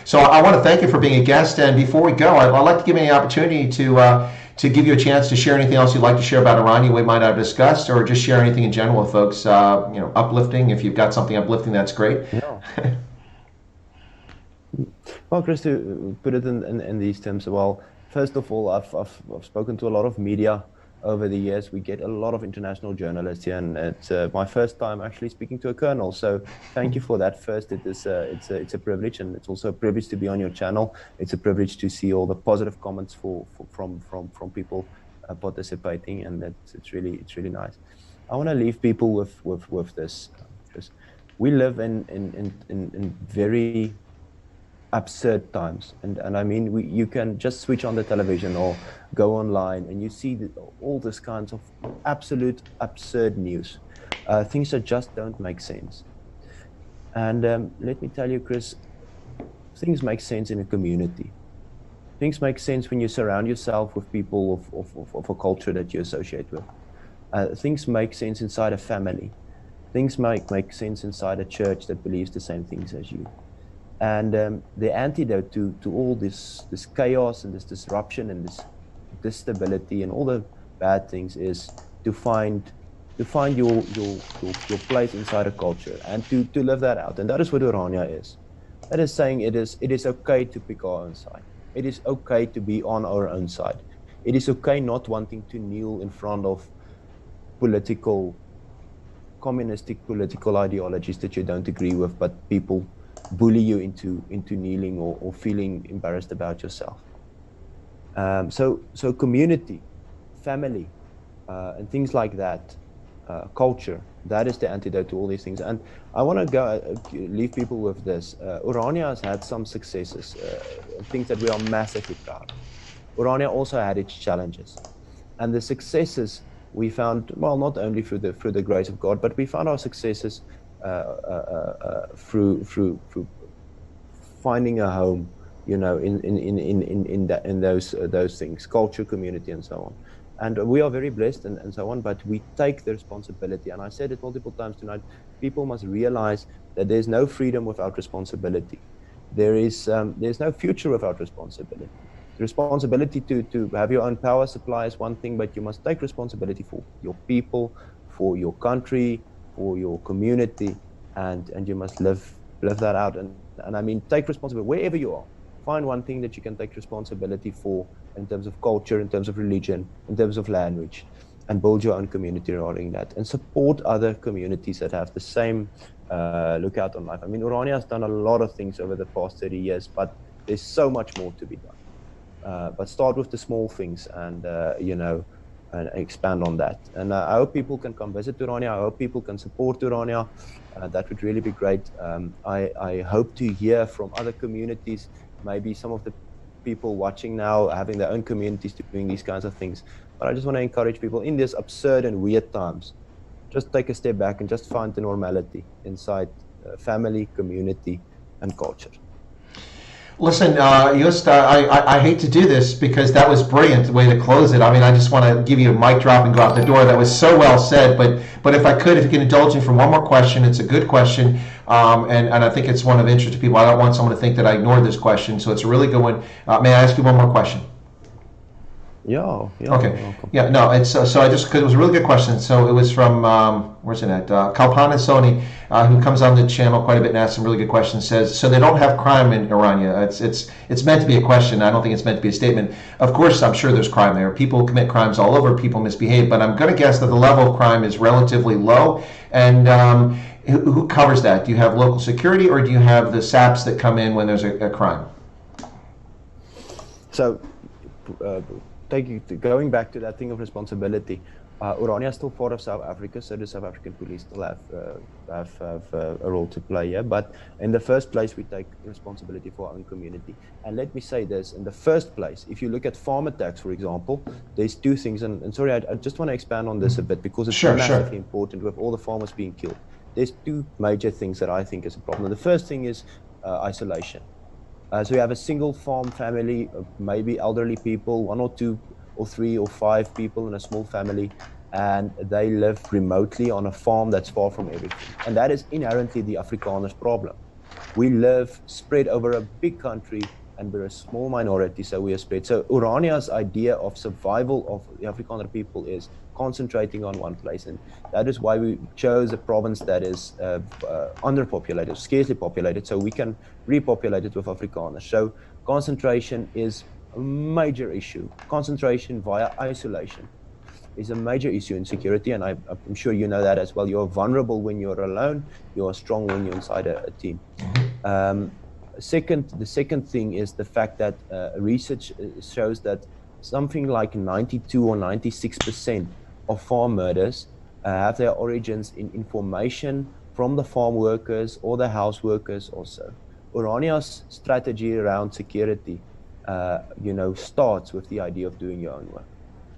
Speaker 1: so I want to thank you for being a guest. And before we go, I'd like to give you the opportunity to give you a chance to share anything else you'd like to share about Orania we might not have discussed, or just share anything in general with folks. Uplifting. If you've got something uplifting, that's great.
Speaker 2: Yeah. Well, Chris, to put it in these terms, well, first of all, I've spoken to a lot of media over the years. We get a lot of international journalists here, and it's my first time actually speaking to a colonel. So thank you for that. First, it's a privilege, and it's also a privilege to be on your channel. It's a privilege to see all the positive comments from people participating, and it's really nice. I want to leave people with this. We live in very absurd times, and I mean, you can just switch on the television or go online and you see all this kinds of absolute absurd news, things that just don't make sense. And let me tell you, Chris, things make sense in a community. Things make sense when you surround yourself with people of a culture that you associate with. Things make sense inside a family. Things make sense inside a church that believes the same things as you. And the antidote to all this chaos and this disruption and this instability and all the bad things is to find your place inside a culture and to live that out. And that is what Orania is. That is saying it is okay to pick our own side. It is okay to be on our own side. It is okay not wanting to kneel in front of communistic political ideologies that you don't agree with, but people bully you into kneeling or feeling embarrassed about yourself. So community, family, and things like that, culture, that is the antidote to all these things. And I want to leave people with this. Orania has had some successes, things that we are massively proud of. Orania also had its challenges. And the successes we found, well, not only through the grace of God, but we found our successes through finding a home, in those things, culture, community, and so on. And we are very blessed and so on, but we take the responsibility. And I said it multiple times tonight, people must realize that there's no freedom without responsibility. There's no future without responsibility. The responsibility to have your own power supply is one thing, but you must take responsibility for your people, for your country, for your community, and you must live that out. And I mean, take responsibility wherever you are. Find one thing that you can take responsibility for in terms of culture, in terms of religion, in terms of language, and build your own community regarding that, and support other communities that have the same lookout on life. I mean, Orania has done a lot of things over the past 30 years, but there's so much more to be done. But start with the small things and, and expand on that. And I hope people can come visit Orania. I hope people can support Orania. That would really be great. I hope to hear from other communities, maybe some of the people watching now having their own communities doing these kinds of things. But I just want to encourage people in these absurd and weird times, just take a step back and just find the normality inside family, community, and culture.
Speaker 1: Listen, Joost, I hate to do this because that was brilliant, the way to close it. I mean, I just want to give you a mic drop and go out the door. That was so well said. But if you can indulge me for one more question, it's a good question, and I think it's one of interest to people. I don't want someone to think that I ignored this question, so it's a really good one. May I ask you one more question?
Speaker 2: Yeah.
Speaker 1: Okay. Yeah. No. It's so I just because it was a really good question. So it was from where's it at? Kalpana Sony, who comes on the channel quite a bit and asks some really good questions. Says so they don't have crime in Orania. It's meant to be a question. I don't think it's meant to be a statement. Of course, I'm sure there's crime there. People commit crimes all over. People misbehave. But I'm going to guess that the level of crime is relatively low. And who covers that? Do you have local security or do you have the SAPs that come in when there's a crime?
Speaker 2: So. Going back to that thing of responsibility, Orania is still part of South Africa, so the South African police still have a role to play here. But in the first place, we take responsibility for our own community. And let me say this, in the first place, if you look at farm attacks, for example, there's two things, and sorry, I just want to expand on this a bit because it's massively important with all the farmers being killed. There's two major things that I think is a problem. The first thing is isolation. So you have a single farm family, maybe elderly people, 1 or 2 or 3 or 5 people in a small family, and they live remotely on a farm that's far from everything. And that is inherently the Afrikaner's problem. We live spread over a big country, and we're a small minority, so we are spread. So Orania's idea of survival of the Afrikaner people is concentrating on one place, and that is why we chose a province that is underpopulated, scarcely populated, so we can repopulate it with Afrikaners. So concentration is a major issue. Concentration via isolation is a major issue in security, and I'm sure you know that as well. You're vulnerable when you're alone, you're strong when you're inside a team. The second thing is the fact that research shows that something like 92 or 96% of farm murders have their origins in information from the farm workers or the house workers also. Orania's strategy around security, starts with the idea of doing your own work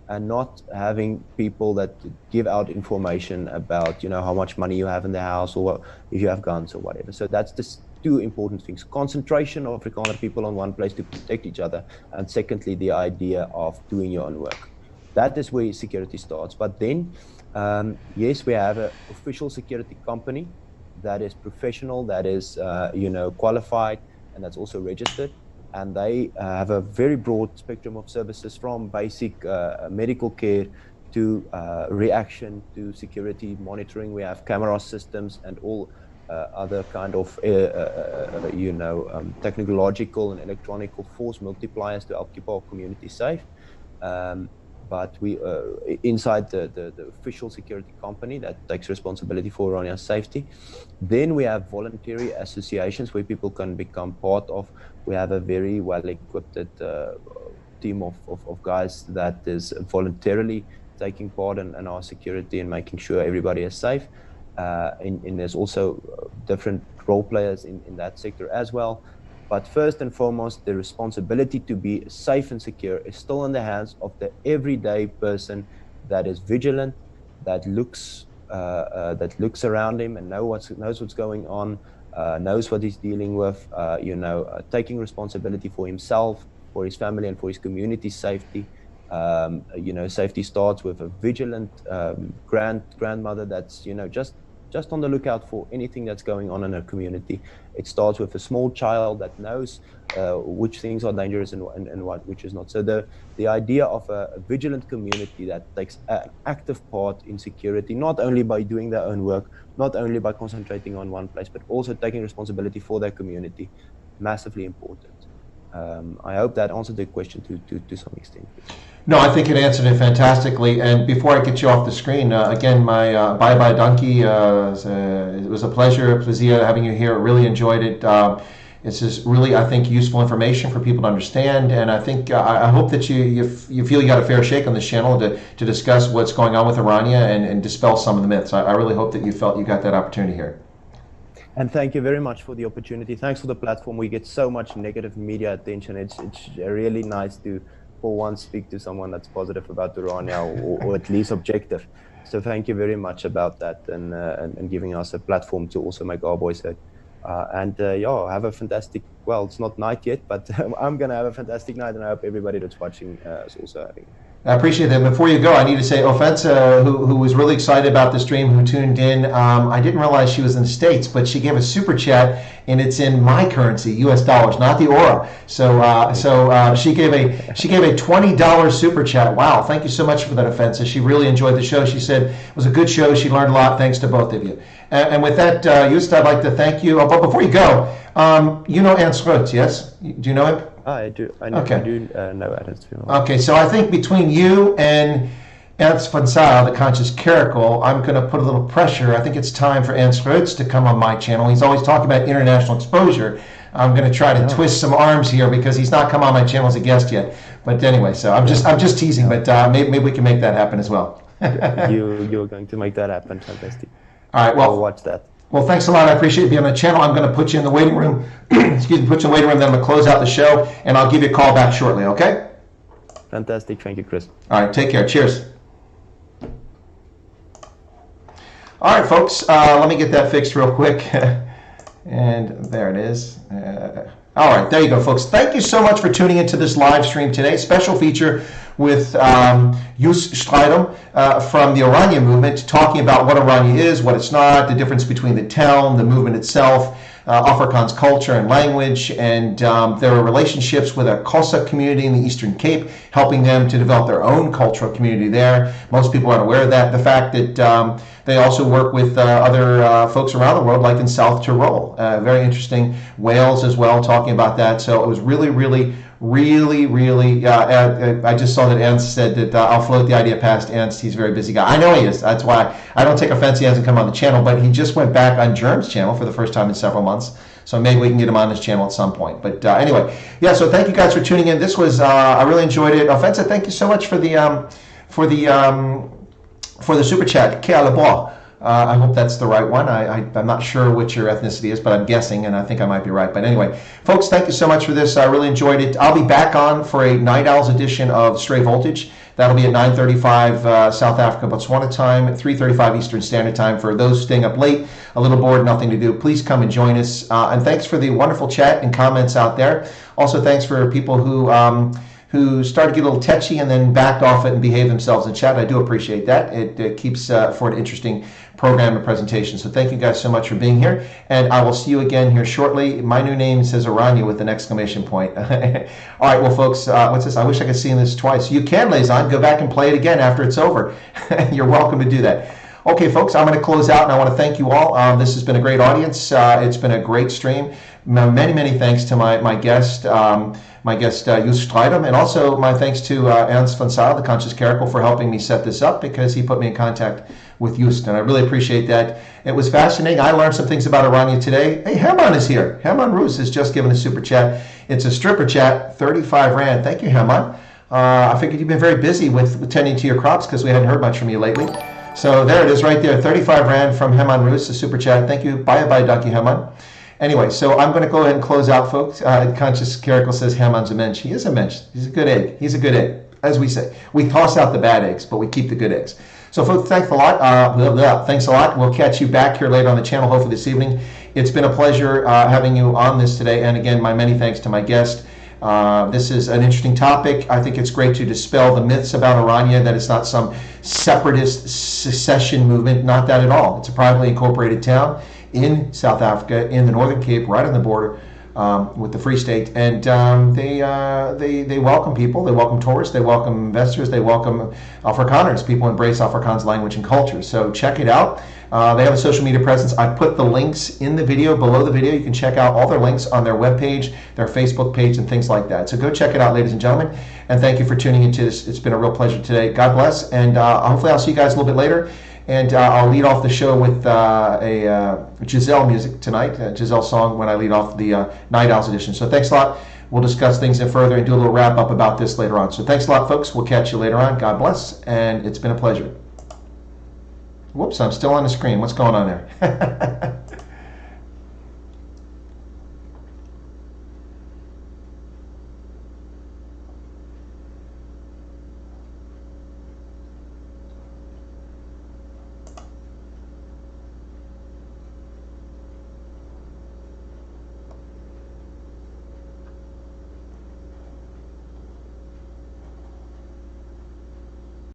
Speaker 2: and not having people that give out information about, how much money you have in the house or what, if you have guns or whatever. So that's the two important things. Concentration of Afrikaner people on one place to protect each other. And secondly, the idea of doing your own work. That is where security starts. But then, yes, we have an official security company that is professional, that is, qualified, and that's also registered. And they have a very broad spectrum of services, from basic medical care to reaction to security monitoring. We have camera systems and all other kind of technological and electronic force multipliers to help keep our community safe. But we inside the official security company that takes responsibility for Orania's safety. Then we have voluntary associations where people can become part of. We have a very well-equipped team of guys that is voluntarily taking part in our security and making sure everybody is safe. And there's also different role players in that sector as well. But first and foremost, the responsibility to be safe and secure is still in the hands of the everyday person that is vigilant, that looks around him and knows what's going on, knows what he's dealing with, taking responsibility for himself, for his family, and for his community's safety. Safety starts with a vigilant grandmother that's just on the lookout for anything that's going on in her community. It starts with a small child that knows which things are dangerous and what which is not. So the idea of a vigilant community that takes an active part in security, not only by doing their own work, not only by concentrating on one place, but also taking responsibility for their community, massively important. I hope that answered the question to some extent.
Speaker 1: No, I think it answered it fantastically. And before I get you off the screen, again, my bye-bye donkey, it was a pleasure having you here. I really enjoyed it. It's just really, I think, useful information for people to understand. And I think, I hope that you feel you got a fair shake on this channel to discuss what's going on with Orania and dispel some of the myths. I really hope that you felt you got that opportunity here.
Speaker 2: And thank you very much for the opportunity. Thanks for the platform. We get so much negative media attention. It's really nice to, for once, speak to someone that's positive about Orania, or at least objective. So thank you very much about that, and giving us a platform to also make our voice heard. Have a fantastic, well, it's not night yet, but I'm going to have a fantastic night, and I hope everybody that's watching is also having.
Speaker 1: I appreciate that. Before you go, I need to say, Offensa, who was really excited about the stream, who tuned in, I didn't realize she was in the States, but she gave a super chat, and it's in my currency, US dollars, not the Aura. So she gave a $20 super chat. Wow, thank you so much for that, Offensa. She really enjoyed the show. She said it was a good show. She learned a lot. Thanks to both of you. And with that, Joost, I'd like to thank you. But before you go, you know Ernst Roets, yes? Do you know him?
Speaker 2: I do. I know Ernst.
Speaker 1: Okay, so I think between you and Ernst van Zyl, the conscious caracal, I'm going to put a little pressure. I think it's time for Ernst Roets to come on my channel. He's always talking about international exposure. I'm going to try to twist some arms here because he's not come on my channel as a guest yet. But anyway, so I'm just teasing. But maybe we can make that happen as well.
Speaker 2: You're going to make that happen. Fantastic.
Speaker 1: All right. Well,
Speaker 2: I'll watch that.
Speaker 1: Well, thanks a lot. I appreciate you being on the channel. I'm going to put you in the waiting room. Excuse me, put you in the waiting room. Then I'm going to close out the show, and I'll give you a call back shortly, okay?
Speaker 2: Fantastic. Thank you, Chris.
Speaker 1: All right, take care. Cheers. All right, folks, let me get that fixed real quick. And there it is. All right, there you go, folks. Thank you so much for tuning into this live stream today. Special feature with Joost Strydom from the Orania movement, talking about what Orania is, what it's not, the difference between the town, the movement itself, Afrikaans culture and language, and there are relationships with a Xhosa community in the Eastern Cape, helping them to develop their own cultural community there. Most people aren't aware of that. The fact that they also work with other folks around the world, like in South Tyrol. Very interesting. Wales as well, talking about that. So it was really, I just saw that Ernst said that I'll float the idea past Ernst. He's a very busy guy. I know he is. That's why I don't take offense he hasn't come on the channel, but he just went back on Germ's channel for the first time in several months. So maybe we can get him on this channel at some point. But anyway, yeah, so thank you guys for tuning in. This was, I really enjoyed it. Offensa, thank you so much for the super chat. I hope that's the right one. I'm not sure what your ethnicity is, but I'm guessing, and I think I might be right. But anyway, folks, thank you so much for this. I really enjoyed it. I'll be back on for a Night Owls edition of Stray Voltage. That'll be at 9:35 South Africa, Botswana time, 3:35 Eastern Standard Time. For those staying up late, a little bored, nothing to do, please come and join us. And thanks for the wonderful chat and comments out there. Also, thanks for people who who started to get a little tetchy and then backed off it and behaved themselves in chat. I do appreciate that. It keeps for an interesting program and presentation. So thank you guys so much for being here, and I will see you again here shortly. My new name says Orania with an exclamation point. All right, well, folks, what's this? I wish I could see this twice. You can, Lazon, go back and play it again after it's over. You're welcome to do that. Okay, folks, I'm going to close out, and I want to thank you all. This has been a great audience. It's been a great stream. Many, many thanks to my guest, Joost Strydom, and also my thanks to Ernst van Saal, the Conscious Clerical, for helping me set this up, because he put me in contact with Joost, and I really appreciate that. It was fascinating. I learned some things about Orania today. Hey, Herman is here. Herman Roos has just given a super chat. It's a stripper chat, 35 Rand. Thank you, Herman. I figured you've been very busy with tending to your crops, because we hadn't heard much from you lately. So there it is right there, 35 Rand from Herman Roos, a super chat. Thank you. Bye, Ducky Herman. Anyway, so I'm going to go ahead and close out, folks. Conscious Clerical says Herman's a mensch. He is a mensch. He's a good egg. He's a good egg, as we say. We toss out the bad eggs, but we keep the good eggs. So, folks, thanks a lot. Thanks a lot. We'll catch you back here later on the channel, hopefully this evening. It's been a pleasure having you on this today. And again, my many thanks to my guest. This is an interesting topic. I think it's great to dispel the myths about Orania, that it's not some separatist secession movement. Not that at all. It's a privately incorporated town in South Africa, in the Northern Cape, right on the border with the Free State, and they welcome people, they welcome tourists, they welcome investors, they welcome Afrikaners. People embrace Afrikaans language and culture. So check it out. They have a social media presence. I put the links in the video, below the video. You can check out all their links on their webpage, their Facebook page, and things like that. So go check it out, ladies and gentlemen. And thank you for tuning into this. It's been a real pleasure today. God bless, and hopefully I'll see you guys a little bit later. And I'll lead off the show with a Giselle music tonight, a Giselle song when I lead off the Night Owls edition. So thanks a lot. We'll discuss things further and do a little wrap up about this later on. So thanks a lot, folks. We'll catch you later on. God bless, and it's been a pleasure. Whoops, I'm still on the screen. What's going on there?